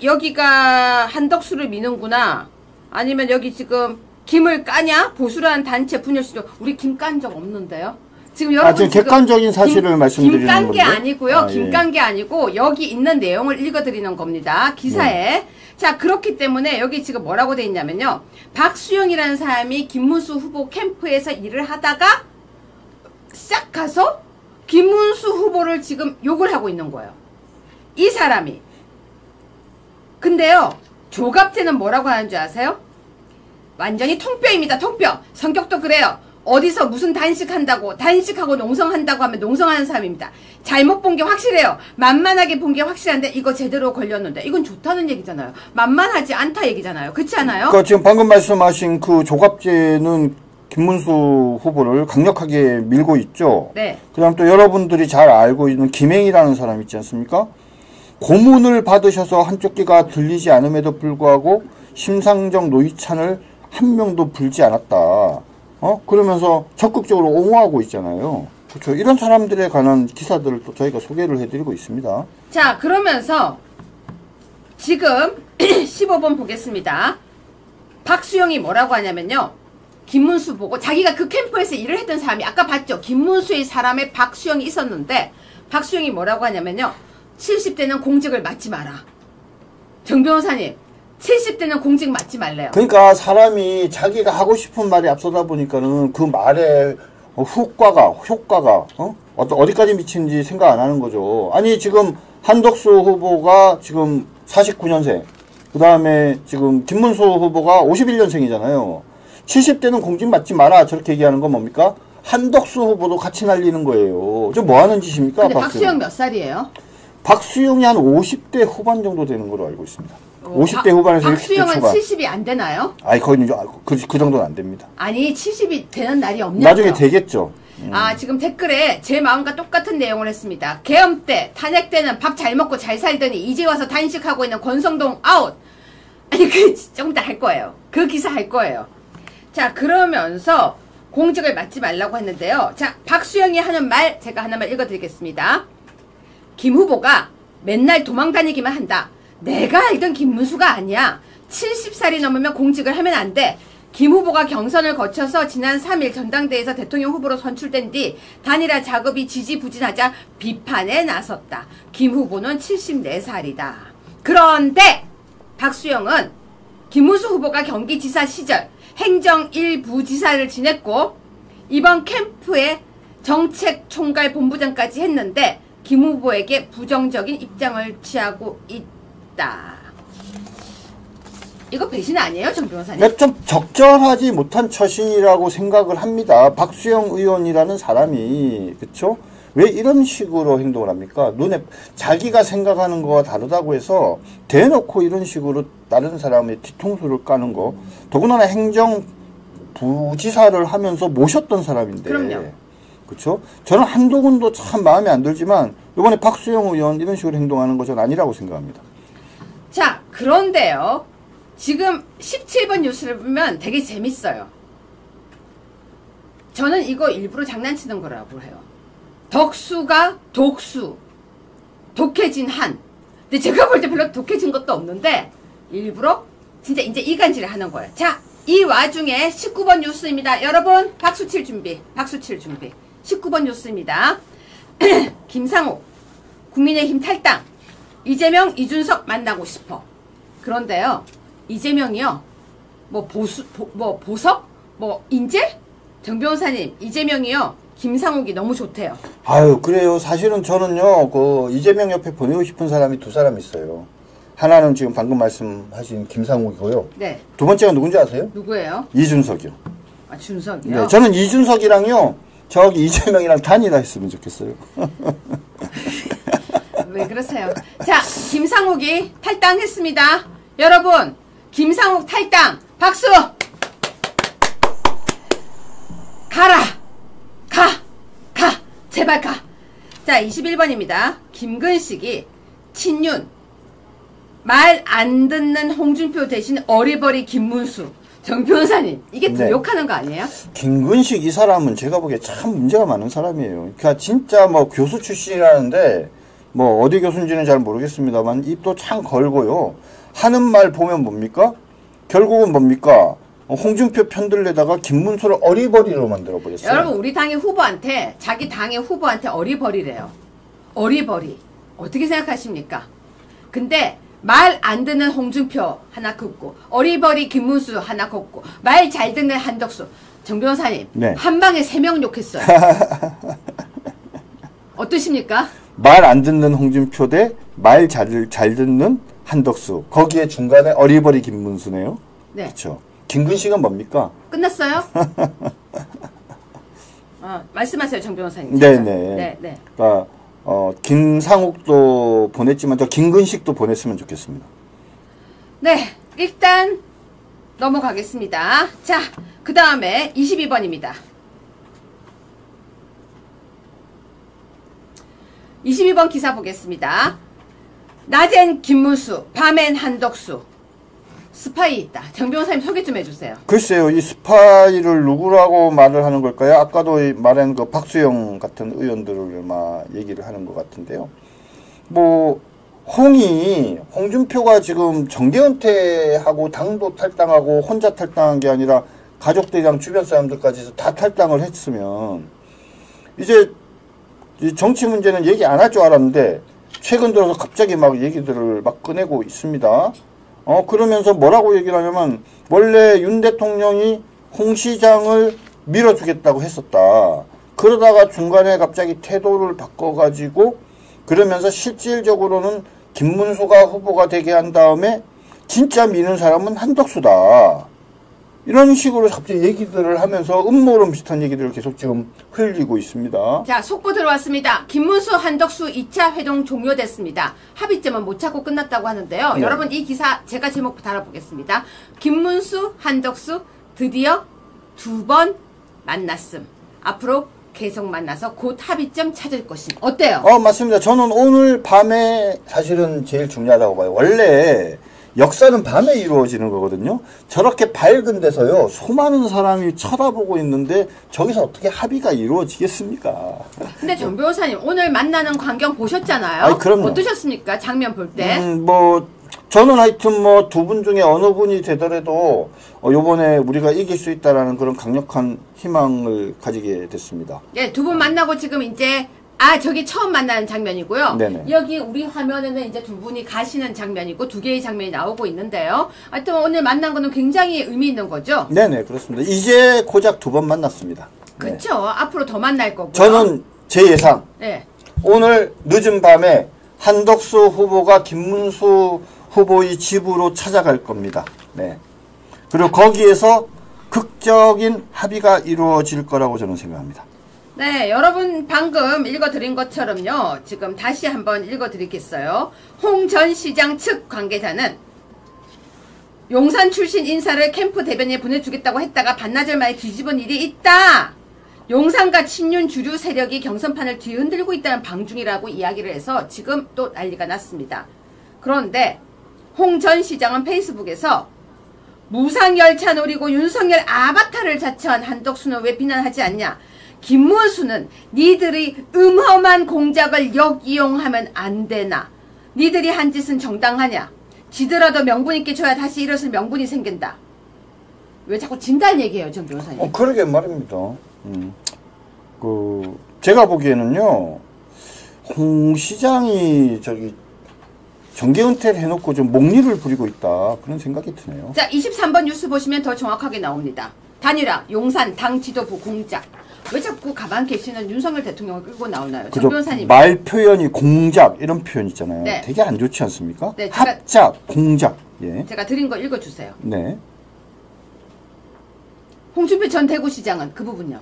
여기가 한덕수를 미는구나, 아니면 여기 지금 김을 까냐, 보수라는 단체 분열시도. 우리 김 깐 적 없는데요. 지금 여러분 지금 객관적인 사실을 말씀드리는 건데. 김 깐 게 아니고요. 예. 김 깐 게 아니고 여기 있는 내용을 읽어드리는 겁니다. 기사에. 자, 그렇기 때문에 여기 지금 뭐라고 돼 있냐면요. 박수영이라는 사람이 김문수 후보 캠프에서 일을 하다가 싹 가서 김문수 후보를 지금 욕을 하고 있는 거예요. 이 사람이. 근데요, 조갑제는 뭐라고 하는 줄 아세요? 완전히 통뼈입니다. 통뼈. 성격도 그래요. 어디서 무슨 단식한다고, 단식하고 농성한다고 하면 농성하는 사람입니다. 잘못 본 게 확실해요. 만만하게 본 게 확실한데 이거 제대로 걸렸는데 이건 좋다는 얘기잖아요. 만만하지 않다 얘기잖아요. 그렇지 않아요? 그러니까 지금 방금 말씀하신 그 조갑제는 김문수 후보를 강력하게 밀고 있죠. 네. 그 다음 또 여러분들이 잘 알고 있는 김행이라는 사람 있지 않습니까? 고문을 받으셔서 한쪽 귀가 들리지 않음에도 불구하고 심상정 노회찬을 한 명도 불지 않았다. 그러면서 적극적으로 옹호하고 있잖아요. 그렇죠. 이런 사람들에 관한 기사들을 또 저희가 소개를 해드리고 있습니다. 자, 그러면서 지금 15번 보겠습니다. 박수영이 뭐라고 하냐면요. 김문수 보고, 자기가 그 캠프에서 일을 했던 사람이, 아까 봤죠? 김문수의 사람에 박수영이 있었는데 박수영이 뭐라고 하냐면요. 70대는 공직을 맡지 마라. 정 변호사님, 70대는 공직 맡지 말래요. 그러니까 사람이 자기가 하고 싶은 말이 앞서다 보니까는 그 말에 효과가 어디까지 미치는지 생각 안 하는 거죠. 아니 지금 한덕수 후보가 지금 49년생, 그 다음에 지금 김문수 후보가 51년생이잖아요. 70대는 공직 맡지 마라 저렇게 얘기하는 건 뭡니까? 한덕수 후보도 같이 날리는 거예요. 저 뭐 하는 짓입니까? 근데 박수영 몇 살이에요? 박수영이 한 50대 후반 정도 되는 걸로 알고 있습니다. 50대 후반에서 60대 박수영은 초반. 70이 안 되나요? 아니 거의 그 정도는 안 됩니다. 아니 70이 되는 날이 없냐고요. 나중에 되겠죠. 지금 댓글에 제 마음과 똑같은 내용을 했습니다. 계엄 때, 탄핵 때는 밥 잘 먹고 잘 살더니 이제 와서 단식하고 있는 권성동 아웃. 아니 좀 이따 할 거예요. 그 기사 할 거예요. 자, 그러면서 공직을 맡지 말라고 했는데요. 자, 박수영이 하는 말 제가 하나만 읽어드리겠습니다. 김 후보가 맨날 도망다니기만 한다. 내가 알던 김문수가 아니야. 70살이 넘으면 공직을 하면 안 돼. 김 후보가 경선을 거쳐서 지난 3일 전당대회에서 대통령 후보로 선출된 뒤 단일화 작업이 지지부진하자 비판에 나섰다. 김 후보는 74살이다. 그런데 박수영은 김문수 후보가 경기지사 시절 행정 1부지사를 지냈고 이번 캠프에 정책총괄 본부장까지 했는데 김 후보에게 부정적인 입장을 취하고 있다. 이거 배신 아니에요, 정 변호사님? 좀 적절하지 못한 처신이라고 생각을 합니다. 박수영 의원이라는 사람이, 그쵸? 왜 이런 식으로 행동을 합니까? 눈에 자기가 생각하는 거와 다르다고 해서 대놓고 이런 식으로 다른 사람의 뒤통수를 까는 거, 더군다나 행정 부지사를 하면서 모셨던 사람인데. 그럼요. 그렇죠? 저는 한동훈도 참 마음에 안 들지만 이번에 박수영 의원 이런 식으로 행동하는 것은 아니라고 생각합니다. 자, 그런데요. 지금 17번 뉴스를 보면 되게 재밌어요. 저는 이거 일부러 장난치는 거라고 해요. 덕수가 독수, 독해진 한. 근데 제가 볼 때 별로 독해진 것도 없는데 일부러 진짜 이제 이간질을 하는 거예요. 자, 이 와중에 19번 뉴스입니다. 여러분 박수 칠 준비. 박수 칠 준비. 19번 뉴스입니다. 김상욱 국민의힘 탈당. 이재명, 이준석 만나고 싶어. 그런데요. 이재명이요. 뭐 보석? 뭐 인재? 정 변호사님, 이재명이요. 김상욱이 너무 좋대요. 아유, 그래요. 사실은 저는요, 그 이재명 옆에 보내고 싶은 사람이 두 사람 있어요. 하나는 지금 방금 말씀하신 김상욱이고요. 네. 두 번째가 누군지 아세요? 누구예요? 이준석이요. 아, 준석이요? 네, 저는 이준석이랑요, 저기 이재명이랑 단일화 했으면 좋겠어요. 왜 그러세요? 자, 김상욱이 탈당했습니다. 여러분, 김상욱 탈당 박수! 가라! 가! 제발 가! 자, 21번입니다. 김근식이 친윤 말 안 듣는 홍준표 대신 어리버리 김문수. 정 변호사님, 이게 더 네. 욕하는 거 아니에요? 김근식 이 사람은 제가 보기에 참 문제가 많은 사람이에요. 그러니까 진짜 뭐 교수 출신이라는데 뭐 어디 교수인지는 잘 모르겠습니다만 입도 참 걸고요. 하는 말 보면 뭡니까? 결국은 뭡니까? 홍준표 편들려다가 김문수를 어리버리로 만들어버렸어요. 여러분, 우리 당의 후보한테, 자기 당의 후보한테 어리버리래요. 어리버리. 어떻게 생각하십니까? 근데 말 안 듣는 홍준표 하나 긋고 어리버리 김문수 하나 긋고 말 잘 듣는 한덕수. 정 변호사님, 네. 한 방에 3명 욕했어요. 어떠십니까? 말 안 듣는 홍준표 대 말 잘 듣는 한덕수. 거기에 중간에 어리버리 김문수네요. 네. 그렇죠. 김근식은 뭡니까? 끝났어요? 말씀하세요, 정 변호사님. 네네. 네. 그러니까 김상욱도 보냈지만 저 김근식도 보냈으면 좋겠습니다. 네, 일단 넘어가겠습니다. 자, 그 다음에 22번입니다. 22번 기사 보겠습니다. 낮엔 김문수, 밤엔 한덕수. 스파이 있다. 정 변호사님 소개 좀 해주세요. 글쎄요, 이 스파이를 누구라고 말을 하는 걸까요? 아까도 말한 그 박수영 같은 의원들을 막 얘기를 하는 것 같은데요. 뭐 홍준표가 지금 정계 은퇴하고 당도 탈당하고 혼자 탈당한 게 아니라 가족들이랑 주변 사람들까지 해서 다 탈당을 했으면 이제 이 정치 문제는 얘기 안 할 줄 알았는데 최근 들어서 갑자기 막 얘기들을 막 꺼내고 있습니다. 그러면서 뭐라고 얘기를 하냐면 원래 윤 대통령이 홍 시장을 밀어주겠다고 했었다. 그러다가 중간에 갑자기 태도를 바꿔가지고 그러면서 실질적으로는 김문수가 후보가 되게 한 다음에 진짜 미는 사람은 한덕수다. 이런 식으로 갑자기 얘기들을 하면서 음모론 비슷한 얘기들을 계속 지금 흘리고 있습니다. 자, 속보 들어왔습니다. 김문수, 한덕수 2차 회동 종료됐습니다. 합의점은 못 찾고 끝났다고 하는데요. 네. 여러분, 이 기사 제가 제목 달아보겠습니다. 김문수, 한덕수 드디어 2번 만났음. 앞으로 계속 만나서 곧 합의점 찾을 것임. 어때요? 맞습니다. 저는 오늘 밤에 사실은 제일 중요하다고 봐요. 원래 역사는 밤에 이루어지는 거거든요. 저렇게 밝은 데서요, 수많은 사람이 쳐다보고 있는데 저기서 어떻게 합의가 이루어지겠습니까? 근데 정 변호사님, 오늘 만나는 광경 보셨잖아요. 아이, 그럼요. 어떠셨습니까? 장면 볼 때. 저는 하여튼 두 분 중에 어느 분이 되더라도 요번에 우리가 이길 수 있다라는 그런 강력한 희망을 가지게 됐습니다. 네, 두 분 만나고 지금 이제 저기 처음 만나는 장면이고요. 네네. 여기 우리 화면에는 이제 두 분이 가시는 장면이고 두 개의 장면이 나오고 있는데요. 하여튼 오늘 만난 거는 굉장히 의미 있는 거죠? 네네, 그렇습니다. 이제 고작 2번 만났습니다. 네. 그쵸? 앞으로 더 만날 거고요. 저는 제 예상, 네. 오늘 늦은 밤에 한덕수 후보가 김문수 후보의 집으로 찾아갈 겁니다. 네. 그리고 거기에서 극적인 합의가 이루어질 거라고 저는 생각합니다. 네, 여러분 방금 읽어드린 것처럼요. 지금 다시 한번 읽어드리겠어요. 홍 전 시장 측 관계자는 용산 출신 인사를 캠프 대변인에 보내주겠다고 했다가 반나절 만에 뒤집은 일이 있다. 용산과 친윤 주류 세력이 경선판을 뒤흔들고 있다는 방중이라고 이야기를 해서 지금 또 난리가 났습니다. 그런데 홍 전 시장은 페이스북에서 무상열차 노리고 윤석열 아바타를 자처한 한덕수는 왜 비난하지 않냐. 김문수는 니들의 음험한 공작을 역이용하면 안 되나. 니들이 한 짓은 정당하냐. 지더라도 명분 있게 줘야 다시 일어설 명분이 생긴다. 왜 자꾸 진단 얘기해요, 정 변호사님? 그러게 말입니다. 제가 보기에는요, 홍 시장이 정계 은퇴를 해놓고 좀 목리를 부리고 있다. 그런 생각이 드네요. 자, 23번 뉴스 보시면 더 정확하게 나옵니다. 단일화, 용산, 당 지도부 공작. 왜 자꾸 가만 계시는 윤석열 대통령을 끌고 나오나요? 정 변호사님. 말 표현이 공작 이런 표현 있잖아요. 네. 되게 안 좋지 않습니까? 네, 합작, 공작. 예. 제가 드린 거 읽어주세요. 네. 홍준표 전 대구시장은 그 부분요.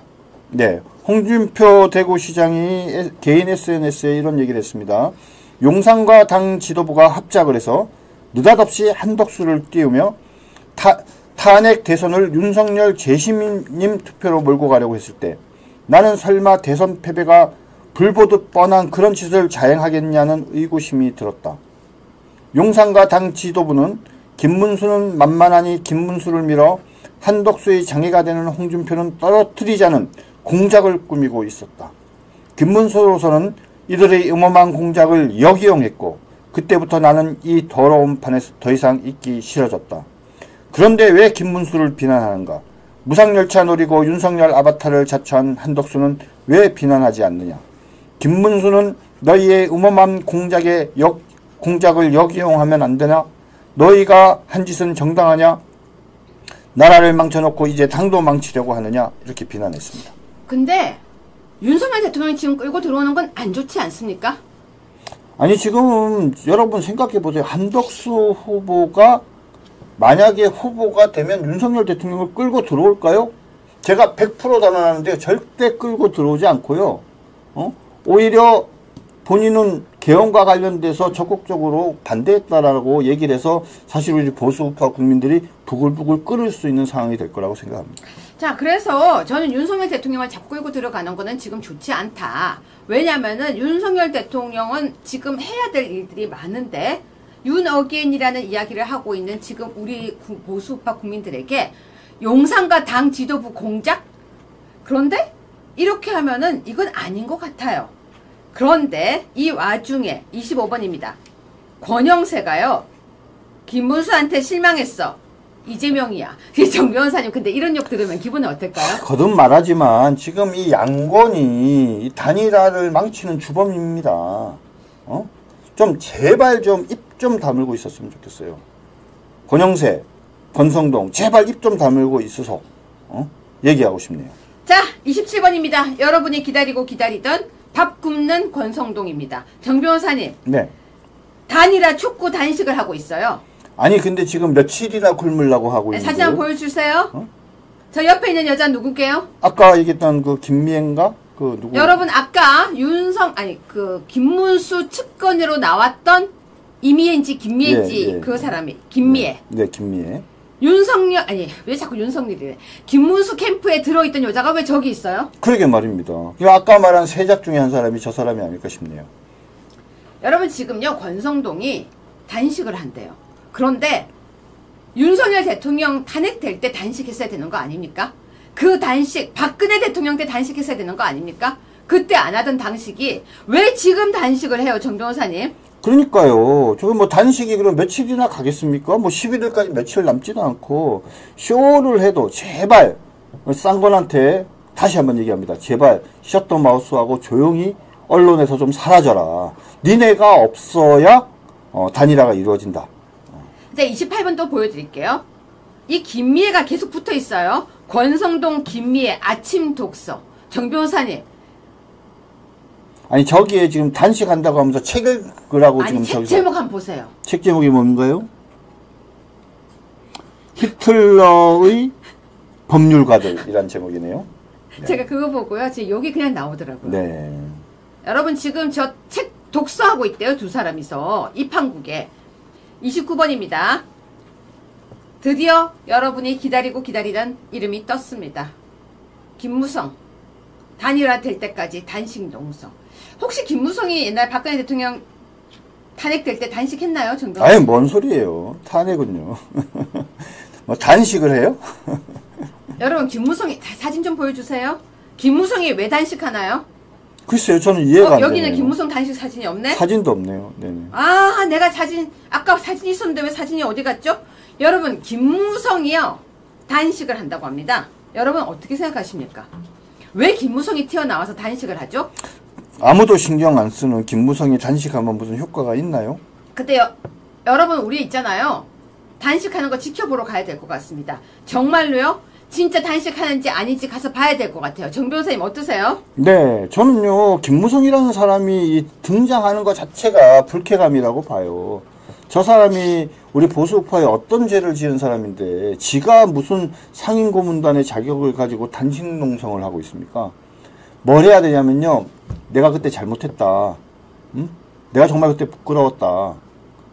네. 홍준표 대구시장이 개인 SNS에 이런 얘기를 했습니다. 용산과 당 지도부가 합작을 해서 느닷없이 한덕수를 띄우며 탄핵 대선을 윤석열 재심님 투표로 몰고 가려고 했을 때 나는 설마 대선 패배가 불보듯 뻔한 그런 짓을 자행하겠냐는 의구심이 들었다. 용산과 당 지도부는 김문수는 만만하니 김문수를 밀어 한덕수의 장애가 되는 홍준표는 떨어뜨리자는 공작을 꾸미고 있었다. 김문수로서는 이들의 음험한 공작을 역이용했고 그때부터 나는 이 더러운 판에서 더 이상 있기 싫어졌다. 그런데 왜 김문수를 비난하는가? 무상열차 노리고 윤석열 아바타를 자처한 한덕수는 왜 비난하지 않느냐? 김문수는 너희의 음험한 공작을 역이용하면 안 되나? 너희가 한 짓은 정당하냐? 나라를 망쳐놓고 이제 당도 망치려고 하느냐? 이렇게 비난했습니다. 근데 윤석열 대통령이 지금 끌고 들어오는 건 안 좋지 않습니까? 아니 지금 여러분 생각해보세요. 한덕수 후보가 만약에 후보가 되면 윤석열 대통령을 끌고 들어올까요? 제가 100% 단언하는데 절대 끌고 들어오지 않고요. 오히려 본인은 개헌과 관련돼서 적극적으로 반대했다라고 얘기를 해서 사실 우리 보수우파 국민들이 부글부글 끓을 수 있는 상황이 될 거라고 생각합니다. 자, 그래서 저는 윤석열 대통령을 자꾸 끌고 들어가는 거는 지금 좋지 않다. 왜냐면은 윤석열 대통령은 지금 해야 될 일들이 많은데 윤어게인이라는 이야기를 하고 있는 지금 우리 보수우파 국민들에게 용산과 당 지도부 공작? 그런데 이렇게 하면은 이건 아닌 것 같아요. 그런데 이 와중에 25번입니다. 권영세가요. 김문수한테 실망했어. 이재명이야. 정 변호사님 근데 이런 욕 들으면 기분은 어떨까요? 거듭 말하지만 지금 이 양권이 이 단일화를 망치는 주범입니다. 좀 제발 좀 입 좀 다물고 있었으면 좋겠어요. 권영세, 권성동 제발 입 좀 다물고 있어서 얘기하고 싶네요. 자, 27번입니다. 여러분이 기다리던 밥 굽는 권성동입니다. 정 변호사님. 네. 단일화 촉구 단식을 하고 있어요. 아니 근데 지금 며칠이나 굶으려고 하고 있는데. 사진 한번 보여주세요. 저 옆에 있는 여자 누구게요? 아까 얘기했던 그 김미애인가? 그 누구? 여러분 아까 김문수 측근으로 나왔던 이미애인지 김미애인지 그 사람이 김미애. 네, 김미애. 윤석열 왜 자꾸 윤석열이래. 김문수 캠프에 들어있던 여자가 왜 저기 있어요? 그러게 말입니다. 아까 말한 세작 중에 한 사람이 저 사람이 아닐까 싶네요. 여러분 지금요 권성동이 단식을 한대요. 그런데 윤석열 대통령 탄핵될 때 단식했어야 되는 거 아닙니까? 그 단식 박근혜 대통령 때 단식했어야 되는 거 아닙니까? 그때 안 하던 단식이 왜 지금 단식을 해요, 정 변호사님? 그러니까요. 저거 뭐 단식이 그럼 며칠이나 가겠습니까? 뭐 11일까지 며칠 남지도 않고 쇼를 해도 제발 쌍권한테 다시 한번 얘기합니다. 제발 셔터 마우스하고 조용히 언론에서 좀 사라져라. 니네가 없어야 단일화가 이루어진다. 네, 28번 또 보여드릴게요. 이 김미애가 계속 붙어 있어요. 권성동 김미애 아침 독서. 정 변호사님. 아니 저기에 지금 단식한다고 하면서 책을 읽으라고 지금 책 제목 한번 보세요. 책 제목이 뭔가요? 히틀러의 법률가들이란 제목이네요. 네. 제가 그거 보고요. 지금 여기 그냥 나오더라고요. 네. 여러분 지금 저 책 독서하고 있대요. 두 사람이서. 이 판국에. 29번입니다. 드디어 여러분이 기다리고 기다리던 이름이 떴습니다. 김무성. 단일화 될 때까지 단식 농성. 혹시 김무성이 옛날 박근혜 대통령 탄핵될 때 단식했나요? 정도? 아니, 뭔 소리예요. 탄핵은요. 뭐 단식을 해요? 여러분, 김무성이 사진 좀 보여주세요. 김무성이 왜 단식하나요? 글쎄요, 저는 이해가 안 되네요. 여기는 김무성 단식 사진이 없네? 사진도 없네요. 네네. 아, 내가 아까 사진이 있었는데 왜 사진이 어디 갔죠? 여러분, 김무성이요, 단식을 한다고 합니다. 여러분, 어떻게 생각하십니까? 왜 김무성이 튀어나와서 단식을 하죠? 아무도 신경 안 쓰는 김무성이 단식하면 무슨 효과가 있나요? 근데 여러분, 우리 있잖아요. 단식하는 거 지켜보러 가야 될 것 같습니다. 정말로요? 진짜 단식하는지 아닌지 가서 봐야 될 것 같아요. 정 변호사님 어떠세요? 네, 저는요, 김무성이라는 사람이 등장하는 것 자체가 불쾌감이라고 봐요. 저 사람이 우리 보수파에 어떤 죄를 지은 사람인데 지가 무슨 상임고문단의 자격을 가지고 단식 농성을 하고 있습니까? 뭘 해야 되냐면요, 내가 그때 잘못했다, 응? 내가 정말 그때 부끄러웠다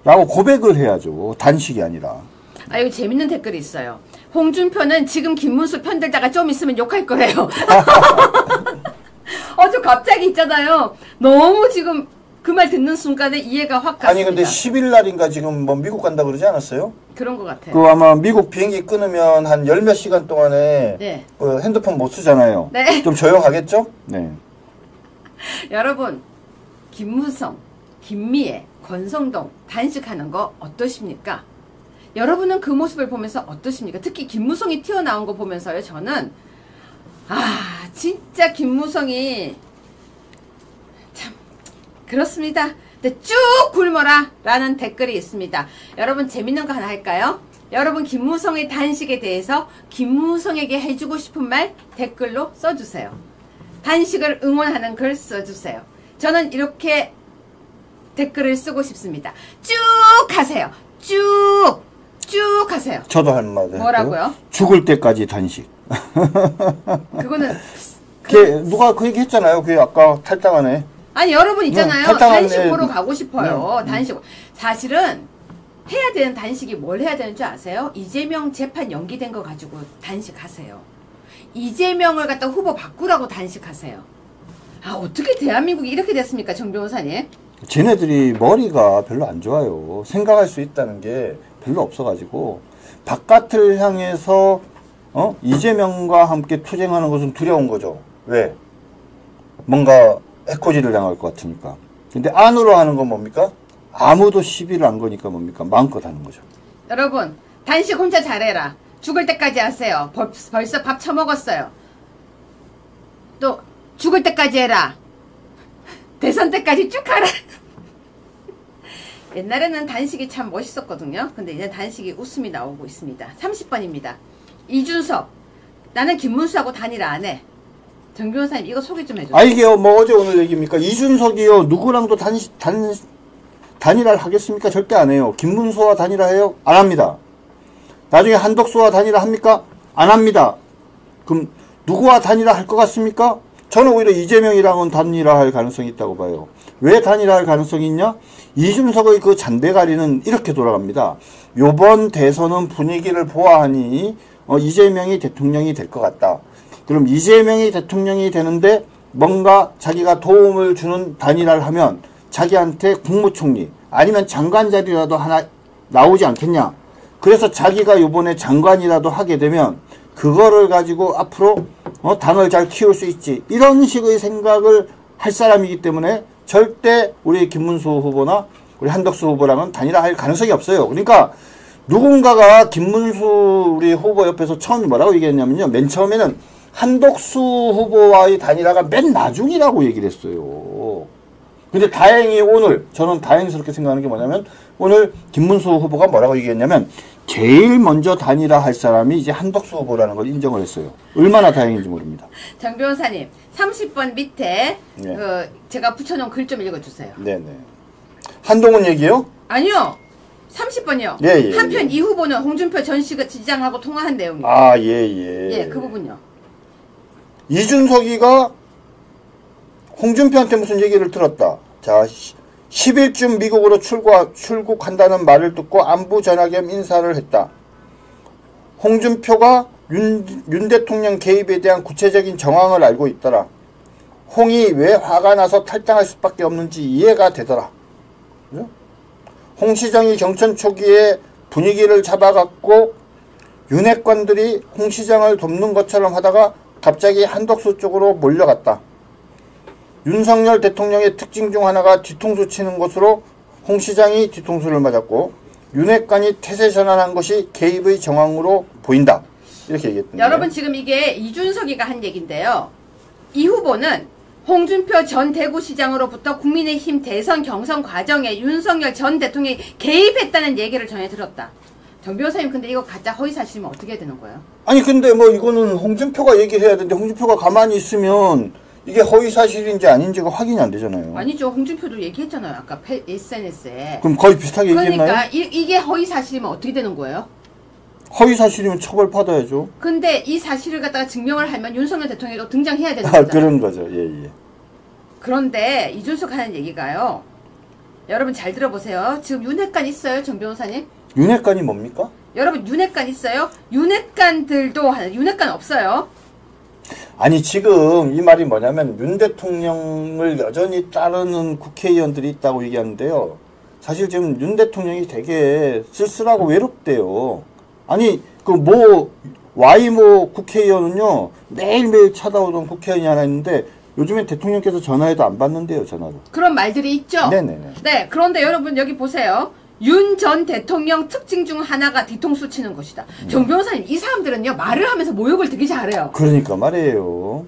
라고 고백을 해야죠. 단식이 아니라. 아, 여기 재밌는 댓글이 있어요. 홍준표는 지금 김문수 편들다가 좀 있으면 욕할 거래요. 저 갑자기 있잖아요. 너무 지금 그 말 듣는 순간에 이해가 확 갔습니다. 아니 근데 10일 날인가 지금 뭐 미국 간다 그러지 않았어요? 그런 것 같아요. 그 아마 미국 비행기 끊으면 한 열 몇 시간 동안에 네. 핸드폰 못 쓰잖아요. 네. 좀 조용하겠죠? 네. 여러분, 김무성, 김미애, 권성동 단식하는 거 어떠십니까? 여러분은 그 모습을 보면서 어떠십니까? 특히 김무성이 튀어나온 거 보면서요, 저는 진짜 김무성이 참 그렇습니다. 근데 쭉 굶어라 라는 댓글이 있습니다. 여러분, 재밌는 거 하나 할까요? 여러분, 김무성의 단식에 대해서 김무성에게 해주고 싶은 말 댓글로 써주세요. 단식을 응원하는 글 써주세요. 저는 이렇게 댓글을 쓰고 싶습니다. 쭉 하세요. 쭉 하세요. 저도 할 말이에요. 뭐라고요? 죽을 때까지 단식. 그거는 누가 그 얘기 했잖아요. 그게 아까 탈당하네. 아니, 여러분 있잖아요. 탈당한 단식 보러 가고 싶어요. 단식. 사실은 해야 되는 단식이 뭘 해야 되는 줄 아세요? 이재명 재판 연기된 거 가지고 단식하세요. 이재명을 갖다 후보 바꾸라고 단식하세요. 어떻게 대한민국이 이렇게 됐습니까, 정 변호사님? 쟤네들이 머리가 별로 안 좋아요. 생각할 수 있다는 게 별로 없어가지고 바깥을 향해서 이재명과 함께 투쟁하는 것은 두려운 거죠. 왜? 뭔가 해코지를 당할 것 같으니까. 근데 안으로 하는 건 뭡니까? 아무도 시비를 안 거니까 뭡니까? 마음껏 하는 거죠. 여러분, 단식 혼자 잘해라. 죽을 때까지 하세요. 벌써 밥 처먹었어요. 또 죽을 때까지 해라. 대선 때까지 쭉 하라. 옛날에는 단식이 참 멋있었거든요. 근데 이제 단식이 웃음이 나오고 있습니다. 30번입니다. 이준석, 나는 김문수하고 단일화 안 해. 정 변호사님, 이거 소개 좀 해주세요. 이게요, 뭐 어제 오늘 얘기입니까? 이준석이요, 누구랑도 단일화를 하겠습니까? 절대 안 해요. 김문수와 단일화 해요? 안 합니다. 나중에 한덕수와 단일화 합니까? 안 합니다. 그럼 누구와 단일화 할 것 같습니까? 저는 오히려 이재명이랑은 단일화 할 가능성이 있다고 봐요. 왜 단일화 할 가능성이 있냐? 이준석의 그 잔대가리는 이렇게 돌아갑니다. 요번 대선은 분위기를 보아하니 이재명이 대통령이 될 것 같다. 그럼 이재명이 대통령이 되는데 뭔가 자기가 도움을 주는 단일화를 하면 자기한테 국무총리 아니면 장관 자리라도 하나 나오지 않겠냐. 그래서 자기가 요번에 장관이라도 하게 되면 그거를 가지고 앞으로 당을 잘 키울 수 있지. 이런 식의 생각을 할 사람이기 때문에 절대 우리 김문수 후보나 우리 한덕수 후보랑은 단일화할 가능성이 없어요. 그러니까 누군가가 김문수 우리 후보 옆에서 처음 뭐라고 얘기했냐면요. 맨 처음에는 한덕수 후보와의 단일화가 맨 나중이라고 얘기를 했어요. 근데 다행히 오늘 저는 다행스럽게 생각하는 게 뭐냐면 오늘 김문수 후보가 뭐라고 얘기했냐면 제일 먼저 단일화 할 사람이 이제 한덕수 후보라는 걸 인정을 했어요. 얼마나 다행인지 모릅니다. 정 변호사님, 30번 밑에 네. 제가 붙여놓은 글 좀 읽어주세요. 네네. 한동훈 얘기요? 아니요. 30번이요. 예, 예, 한편 예. 이 후보는 홍준표 전 지장하고 통화한 내용이에요. 예. 예, 그 부분요. 이준석이가 홍준표한테 무슨 얘기를 들었다. 자, 10일쯤 미국으로 출국한다는 말을 듣고 안부 전화 겸 인사를 했다. 홍준표가 윤 대통령 개입에 대한 구체적인 정황을 알고 있더라. 홍이 왜 화가 나서 탈당할 수밖에 없는지 이해가 되더라. 홍 시장이 경선 초기에 분위기를 잡아갖고 윤핵관들이 홍 시장을 돕는 것처럼 하다가 갑자기 한덕수 쪽으로 몰려갔다. 윤석열 대통령의 특징 중 하나가 뒤통수 치는 것으로 홍 시장이 뒤통수를 맞았고 윤핵관이 태세 전환한 것이 개입의 정황으로 보인다. 이렇게 얘기했던데. 여러분 지금 이게 이준석이가 한 얘기인데요. 이 후보는 홍준표 전 대구시장으로부터 국민의힘 대선 경선 과정에 윤석열 전 대통령이 개입했다는 얘기를 전해 들었다. 정 변호사님 근데 이거 가짜 허위사실이면 어떻게 되는 거예요? 아니 근데 뭐 이거는 홍준표가 얘기를 해야 되는데 홍준표가 가만히 있으면 이게 허위사실인지 아닌지가 확인이 안 되잖아요. 아니죠. 홍준표도 얘기했잖아요. 아까 SNS에. 그럼 거의 비슷하게 얘기했나요? 그러니까 이게 허위사실이면 어떻게 되는 거예요? 허위사실이면 처벌받아야죠. 근데 이 사실을 갖다가 증명을 하면 윤석열 대통령이 또 등장해야 되는 거잖아요. 그런 거죠. 예. 그런데 이준석 하는 얘기가요. 여러분 잘 들어보세요. 지금 윤핵관 있어요? 정 변호사님? 윤핵관이 뭡니까? 여러분 윤핵관 있어요? 윤핵관들도 윤핵관 없어요. 아니 지금 이 말이 뭐냐면 윤 대통령을 여전히 따르는 국회의원들이 있다고 얘기하는데요. 사실 지금 윤 대통령이 되게 쓸쓸하고 외롭대요. 아니 와이모 국회의원은요 매일매일 찾아오던 국회의원이 하나 있는데 요즘엔 대통령께서 전화해도 안 받는데요. 전화로. 그런 말들이 있죠. 네네네. 네, 그런데 여러분 여기 보세요. 윤 전 대통령 특징 중 하나가 뒤통수 치는 것이다. 정 변호사님, 이 사람들은요 말을 하면서 모욕을 되게 잘해요. 그러니까 말이에요.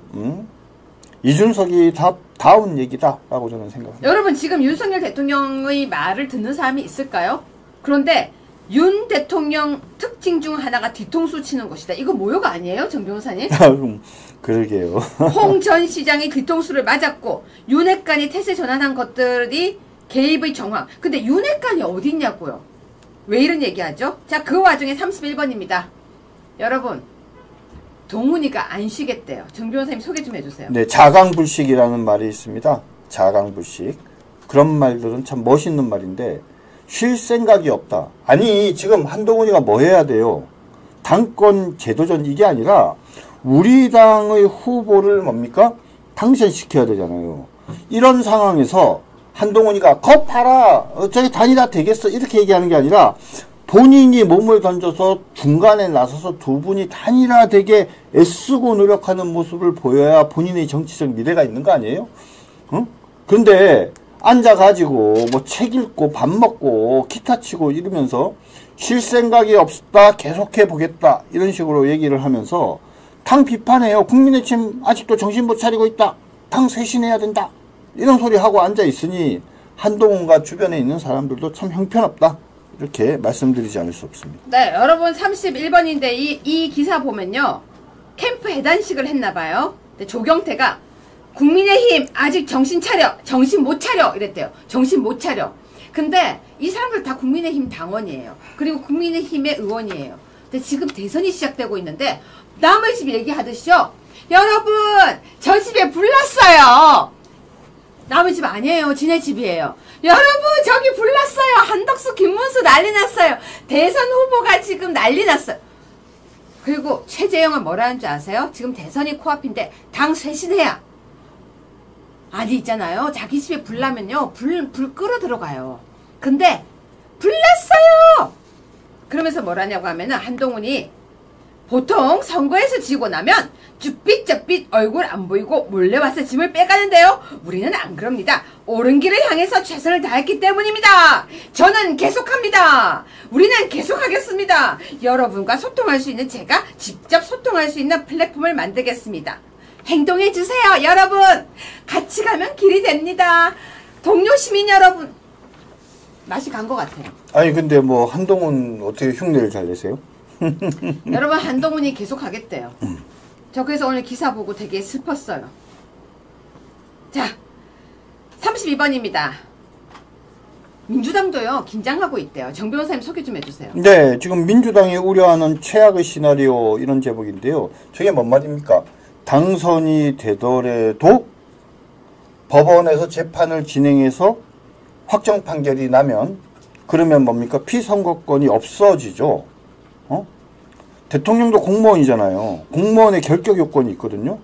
이준석이 다운 얘기다라고 저는 생각합니다. 여러분 지금 윤석열 대통령의 말을 듣는 사람이 있을까요? 그런데 윤 대통령 특징 중 하나가 뒤통수 치는 것이다. 이거 모욕 아니에요, 정 변호사님? 그러게요. 홍 전 시장이 뒤통수를 맞았고 윤핵관이 태세 전환한 것들이 개입의 정황. 근데 윤핵관이 어디 있냐고요? 왜 이런 얘기하죠? 자, 그 와중에 31번입니다. 여러분, 동훈이가 안 쉬겠대요. 정 변호사님 소개 좀 해주세요. 네, 자강불식이라는 말이 있습니다. 자강불식. 그런 말들은 참 멋있는 말인데 쉴 생각이 없다. 아니 지금 한동훈이가 뭐 해야 돼요? 당권 재도전 이게 아니라 우리 당의 후보를 뭡니까? 당선시켜야 되잖아요. 이런 상황에서 한동훈이가 겁하라 저기 단일화 되겠어 이렇게 얘기하는 게 아니라 본인이 몸을 던져서 중간에 나서서 두 분이 단일화되게 애쓰고 노력하는 모습을 보여야 본인의 정치적 미래가 있는 거 아니에요? 응? 근데 앉아가지고 뭐 책 읽고 밥 먹고 기타 치고 이러면서 쉴 생각이 없다 계속해 보겠다 이런 식으로 얘기를 하면서 당 비판해요. 국민의힘 아직도 정신 못 차리고 있다. 당 쇄신해야 된다. 이런 소리 하고 앉아 있으니 한동훈과 주변에 있는 사람들도 참 형편없다. 이렇게 말씀드리지 않을 수 없습니다. 네, 여러분 31번인데 이 기사 보면요. 캠프 해단식을 했나 봐요. 근데 조경태가 국민의힘 아직 정신 차려. 정신 못 차려. 이랬대요. 정신 못 차려. 근데 이 사람들 다 국민의힘 당원이에요. 그리고 국민의힘의 의원이에요. 근데 지금 대선이 시작되고 있는데 남의 집 얘기하듯이요. 여러분 저 집에 불났어요. 남의 집 아니에요. 지네 집이에요. 여러분 저기 불났어요. 한덕수 김문수 난리 났어요. 대선 후보가 지금 난리 났어요. 그리고 최재형은 뭐라는 줄 아세요? 지금 대선이 코앞인데 당 쇄신해야. 아니 있잖아요. 자기 집에 불 나면요. 불 끌어 들어가요. 근데 불났어요. 그러면서 뭐라냐고 하면은 한동훈이 보통 선거에서 지고 나면 쭈삣쭈삣 얼굴 안 보이고 몰래 와서 짐을 빼가는데요. 우리는 안 그럽니다. 옳은 길을 향해서 최선을 다했기 때문입니다. 저는 계속합니다. 우리는 계속하겠습니다. 여러분과 소통할 수 있는 제가 직접 소통할 수 있는 플랫폼을 만들겠습니다. 행동해주세요. 여러분 같이 가면 길이 됩니다. 동료 시민 여러분 맛이 간 것 같아요. 아니 근데 뭐 한동훈 어떻게 흉내를 잘 내세요? 여러분 한동훈이 계속 하겠대요. 저 그래서 오늘 기사 보고 되게 슬펐어요. 자 32번입니다. 민주당도요 긴장하고 있대요. 정 변호사님 소개 좀 해주세요. 네, 지금 민주당이 우려하는 최악의 시나리오 이런 제목인데요. 저게 뭔 말입니까? 당선이 되더라도 법원에서 재판을 진행해서 확정 판결이 나면 그러면 뭡니까? 피선거권이 없어지죠. 대통령도 공무원이잖아요. 공무원의 결격 요건이 있거든요.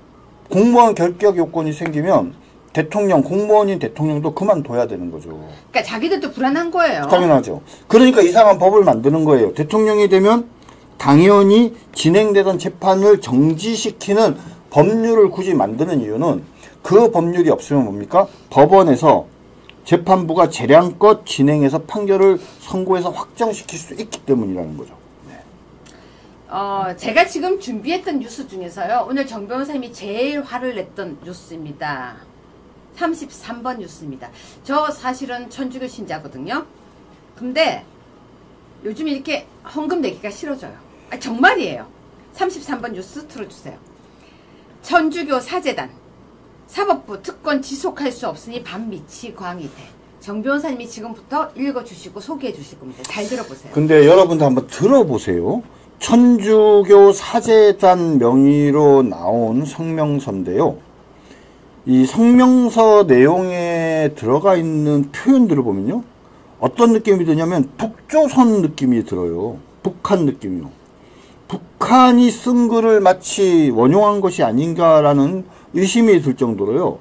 공무원 결격 요건이 생기면 대통령, 공무원인 대통령도 그만둬야 되는 거죠. 그러니까 자기들도 불안한 거예요. 당연하죠. 그러니까 이상한 법을 만드는 거예요. 대통령이 되면 당연히 진행되던 재판을 정지시키는 법률을 굳이 만드는 이유는 그 법률이 없으면 뭡니까? 법원에서 재판부가 재량껏 진행해서 판결을 선고해서 확정시킬 수 있기 때문이라는 거죠. 네. 제가 지금 준비했던 뉴스 중에서요. 오늘 정 변호사님이 제일 화를 냈던 뉴스입니다. 33번 뉴스입니다. 저 사실은 천주교 신자거든요. 근데 요즘 이렇게 헌금 내기가 싫어져요. 정말이에요. 33번 뉴스 틀어주세요. 천주교 사재단 사법부 특권 지속할 수 없으니 반미치 광이 돼. 정 변호사님이 지금부터 읽어주시고 소개해 주실 겁니다. 잘 들어보세요. 근데 여러분도 한번 들어보세요. 천주교 사재단 명의로 나온 성명서인데요. 이 성명서 내용에 들어가 있는 표현들을 보면요. 어떤 느낌이 드냐면 북조선 느낌이 들어요. 북한 느낌이요. 북한이 쓴 글을 마치 원용한 것이 아닌가라는 의심이 들 정도로요.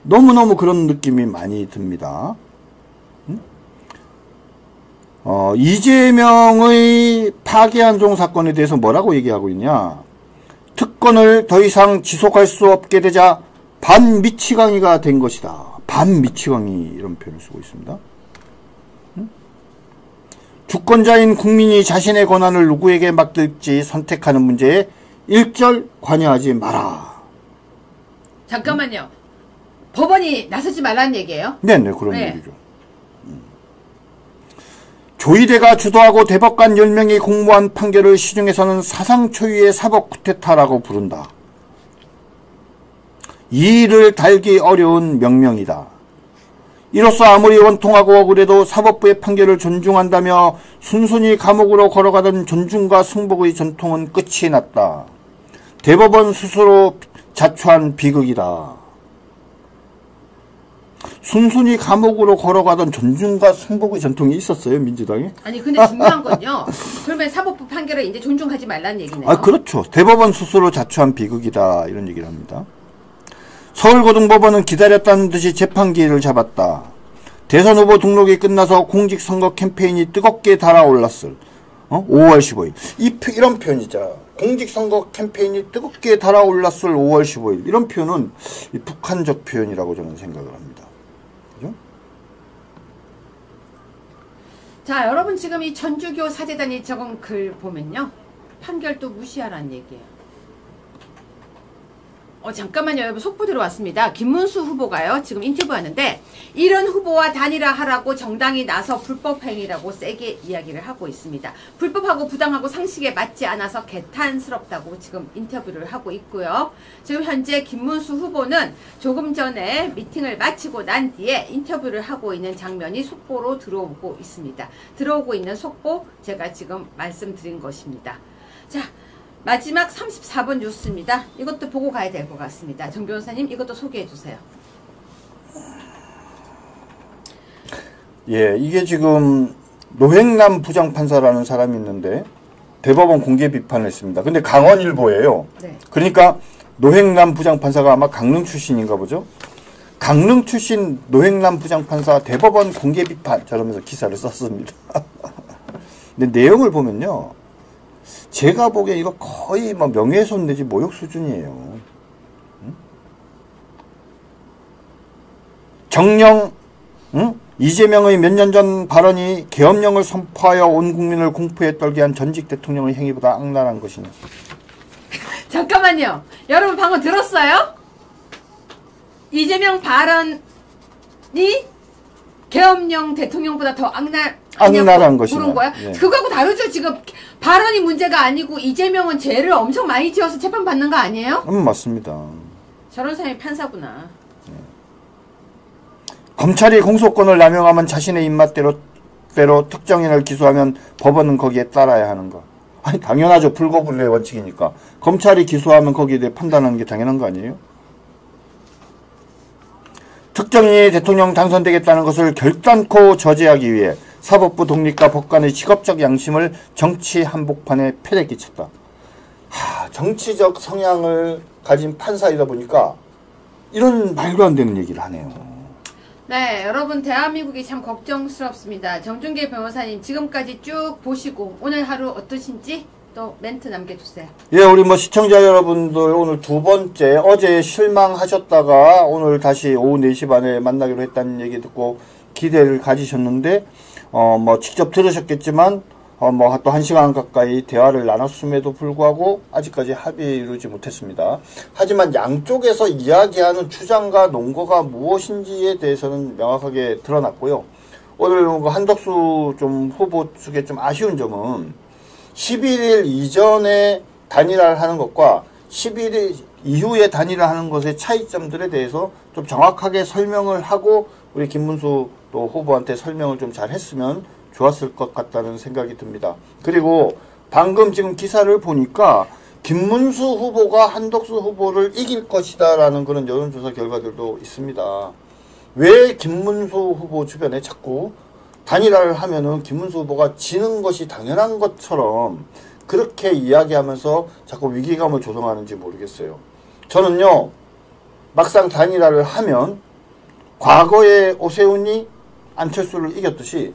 너무너무 그런 느낌이 많이 듭니다. 이재명의 파기환송 사건에 대해서 뭐라고 얘기하고 있냐. 특권을 더 이상 지속할 수 없게 되자 반미치광이가 된 것이다. 반미치광이 이런 표현을 쓰고 있습니다. 주권자인 국민이 자신의 권한을 누구에게 맡길지 선택하는 문제에 일절 관여하지 마라. 잠깐만요. 법원이 나서지 말라는 얘기예요? 네네, 그런 얘기죠. 조이대가 주도하고 대법관 10명이 공모한 판결을 시중에서는 사상 초유의 사법 쿠데타라고 부른다. 이의를 달기 어려운 명명이다. 이로써 아무리 원통하고 억울해도 사법부의 판결을 존중한다며 순순히 감옥으로 걸어가던 존중과 승복의 전통은 끝이 났다. 대법원 스스로 자초한 비극이다. 순순히 감옥으로 걸어가던 존중과 승복의 전통이 있었어요, 민주당에? 아니, 근데 중요한 건요. 그러면 사법부 판결을 이제 존중하지 말라는 얘기네요. 그렇죠. 대법원 스스로 자초한 비극이다. 이런 얘기를 합니다. 서울고등법원은 기다렸다는 듯이 재판기일을 잡았다. 대선 후보 등록이 끝나서 공직선거 캠페인이 뜨겁게 달아올랐을 5월 15일. 이런 표현이죠. 공직선거 캠페인이 뜨겁게 달아올랐을 5월 15일. 이런 표현은 북한적 표현이라고 저는 생각을 합니다. 그죠? 자, 여러분 지금 이 천주교 사재단이 적은 글 보면요. 판결도 무시하라는 얘기예요. 잠깐만요. 여러분 속보 들어왔습니다. 김문수 후보가요. 지금 인터뷰하는데 이런 후보와 단일화하라고 정당이 나서 불법행위라고 세게 이야기를 하고 있습니다. 불법하고 부당하고 상식에 맞지 않아서 개탄스럽다고 지금 인터뷰를 하고 있고요. 지금 현재 김문수 후보는 조금 전에 미팅을 마치고 난 뒤에 인터뷰를 하고 있는 장면이 속보로 들어오고 있습니다. 들어오고 있는 속보 제가 지금 말씀드린 것입니다. 자, 마지막 34번 뉴스입니다. 이것도 보고 가야 될 것 같습니다. 정 변호사님 이것도 소개해 주세요. 예, 이게 지금 노행남 부장판사라는 사람이 있는데 대법원 공개 비판을 했습니다. 근데 강원일보예요. 네. 그러니까 노행남 부장판사가 아마 강릉 출신인가 보죠. 강릉 출신 노행남 부장판사 대법원 공개 비판 저러면서 기사를 썼습니다. 근데 내용을 보면요. 제가 보기엔 이거 거의 뭐 명예훼손 내지 모욕 수준이에요. 정령, 이재명의 몇 년 전 발언이 계엄령을 선포하여 온 국민을 공포에 떨게 한 전직 대통령의 행위보다 악랄한 것이냐. 잠깐만요. 여러분 방금 들었어요? 이재명 발언이 계엄령 대통령보다 더 악랄한 것이냐. 그런 거야? 예. 그거하고 다르죠. 지금 발언이 문제가 아니고 이재명은 죄를 엄청 많이 지어서 재판받는 거 아니에요? 맞습니다. 저런 사람이 판사구나. 검찰이 공소권을 남용하면 자신의 입맛대로 특정인을 기소하면 법원은 거기에 따라야 하는 거. 아니 당연하죠. 불거불료의 원칙이니까. 검찰이 기소하면 거기에 대해 판단하는 게 당연한 거 아니에요? 특정인이 대통령 당선되겠다는 것을 결단코 저지하기 위해 사법부 독립과 법관의 직업적 양심을 정치 한복판에 패대 끼쳤다. 정치적 성향을 가진 판사이다 보니까 이런 말도 안 되는 얘기를 하네요. 네, 여러분 대한민국이 참 걱정스럽습니다. 정준길 변호사님 지금까지 쭉 보시고 오늘 하루 어떠신지 또 멘트 남겨주세요. 예, 우리 뭐 시청자 여러분들 오늘 두 번째, 어제 실망하셨다가 오늘 다시 오후 4시 반에 만나기로 했다는 얘기 듣고 기대를 가지셨는데 뭐 직접 들으셨겠지만 뭐 또 1시간 가까이 대화를 나눴음에도 불구하고 아직까지 합의를 이루지 못했습니다. 하지만 양쪽에서 이야기하는 주장과 논거가 무엇인지에 대해서는 명확하게 드러났고요. 오늘 한덕수 좀 후보 측에 좀 아쉬운 점은 11일 이전에 단일화를 하는 것과 11일 이후에 단일화하는 것의 차이점들에 대해서 좀 정확하게 설명을 하고 우리 김문수 또 후보한테 설명을 좀 잘 했으면 좋았을 것 같다는 생각이 듭니다. 그리고 방금 지금 기사를 보니까 김문수 후보가 한덕수 후보를 이길 것이다 라는 그런 여론조사 결과들도 있습니다. 왜 김문수 후보 주변에 자꾸 단일화를 하면은 김문수 후보가 지는 것이 당연한 것처럼 그렇게 이야기하면서 자꾸 위기감을 조성하는지 모르겠어요. 저는요, 막상 단일화를 하면 과거에 오세훈이 안철수를 이겼듯이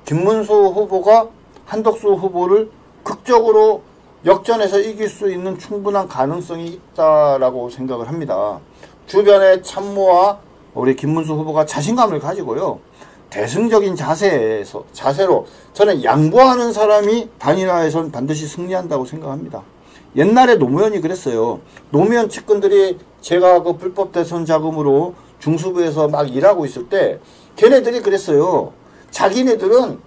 김문수 후보가 한덕수 후보를 극적으로 역전해서 이길 수 있는 충분한 가능성이 있다라고 생각을 합니다. 주변의 참모와 우리 김문수 후보가 자신감을 가지고요, 대승적인 자세로 저는 양보하는 사람이 단일화에선 반드시 승리한다고 생각합니다. 옛날에 노무현이 그랬어요. 노무현 측근들이 제가 그 불법 대선 자금으로 중수부에서 막 일하고 있을 때 걔네들이 그랬어요. 자기네들은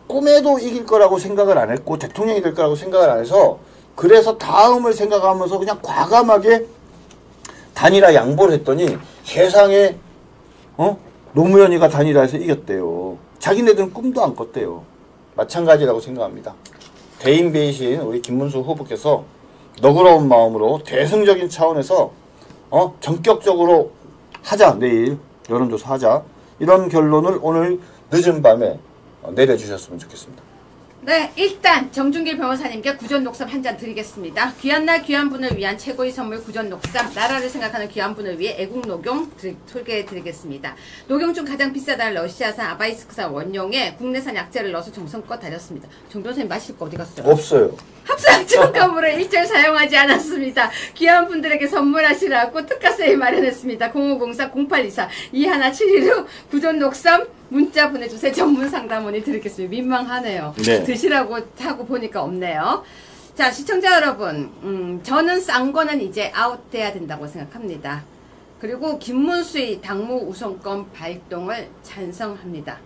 꿈에도 이길 거라고 생각을 안 했고 대통령이 될 거라고 생각을 안 해서 그래서 다음을 생각하면서 그냥 과감하게 단일화 양보를 했더니 세상에 노무현이가 단일화해서 이겼대요. 자기네들은 꿈도 안 꿨대요. 마찬가지라고 생각합니다. 대인 배이신 우리 김문수 후보께서 너그러운 마음으로 대승적인 차원에서 전격적으로 하자, 내일 여론조사 하자, 이런 결론을 오늘 늦은 밤에 내려주셨으면 좋겠습니다. 네, 일단 정준길 변호사님께 구전녹삼 한 잔 드리겠습니다. 귀한 날 귀한 분을 위한 최고의 선물 구전녹삼, 나라를 생각하는 귀한 분을 위해 애국녹용 소개해드리겠습니다. 녹용 중 가장 비싸다는 러시아산 아바이스크산 원용에 국내산 약재를 넣어서 정성껏 다렸습니다. 정 변호사님 마실 거 어디 갔어요? 없어요. 합성 첨가물을 일절 사용하지 않았습니다. 귀한 분들에게 선물하시라고 특가세일 마련했습니다. 0504-0824 2171로 구전녹삼 문자 보내주세요. 전문 상담원이 드리겠습니다. 민망하네요. 네. 드시라고 하고 보니까 없네요. 자, 시청자 여러분, 저는 싼 거는 이제 아웃돼야 된다고 생각합니다. 그리고 김문수의 당무 우선권 발동을 찬성합니다.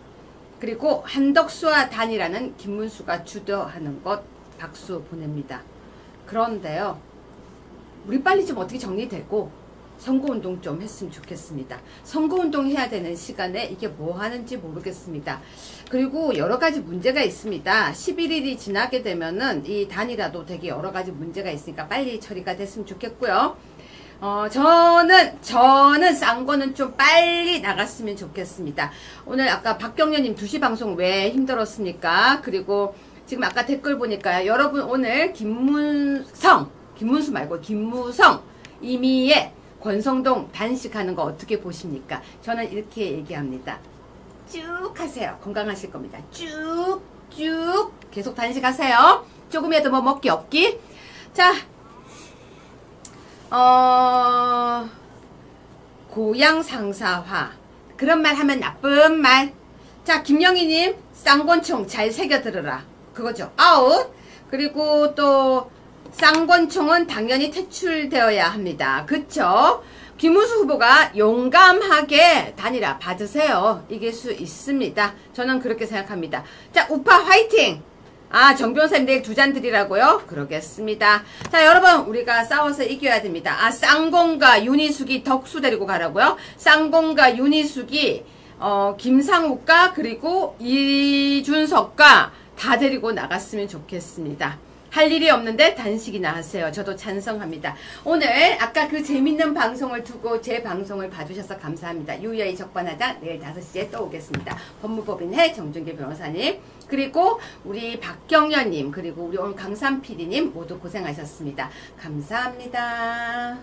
그리고 한덕수와 단일화는 김문수가 주도하는 것 박수 보냅니다. 그런데요, 우리 빨리 좀 어떻게 정리되고 선거운동 좀 했으면 좋겠습니다. 선거운동 해야 되는 시간에 이게 뭐 하는지 모르겠습니다. 그리고 여러 가지 문제가 있습니다. 11일이 지나게 되면은 이 단일화도 되게 여러 가지 문제가 있으니까 빨리 처리가 됐으면 좋겠고요. 저는 싼 거는 좀 빨리 나갔으면 좋겠습니다. 오늘 아까 박경련님 2시 방송 왜 힘들었습니까? 그리고 지금 아까 댓글 보니까 여러분 오늘 김문수 말고 김무성, 이미애, 권성동 단식하는 거 어떻게 보십니까? 저는 이렇게 얘기합니다. 쭉 하세요. 건강하실 겁니다. 쭉 계속 단식하세요. 조금이라도 뭐 먹기 없기. 자, 고양 상사화, 그런 말 하면 나쁜 말. 자, 김영희님 쌍권총 잘 새겨 들으라, 그거죠. 아웃. 그리고 또 쌍권총은 당연히 퇴출되어야 합니다. 그쵸? 김문수 후보가 용감하게 단일화 받으세요. 이길 수 있습니다. 저는 그렇게 생각합니다. 자, 우파 화이팅! 정 변호사님 내일 2잔 드리라고요? 그러겠습니다. 자, 여러분, 우리가 싸워서 이겨야 됩니다. 쌍공과 윤희숙이 덕수 데리고 가라고요? 쌍공과 윤희숙이 김상욱과 그리고 이준석과 다 데리고 나갔으면 좋겠습니다. 할 일이 없는데 단식이나 하세요. 저도 찬성합니다. 오늘 아까 그 재밌는 방송을 두고 제 방송을 봐주셔서 감사합니다. 유야의 적반하장 내일 5시에 또 오겠습니다. 법무법인회 정준기 변호사님, 그리고 우리 박경련님, 그리고 우리 오늘 강산 PD님 모두 고생하셨습니다. 감사합니다.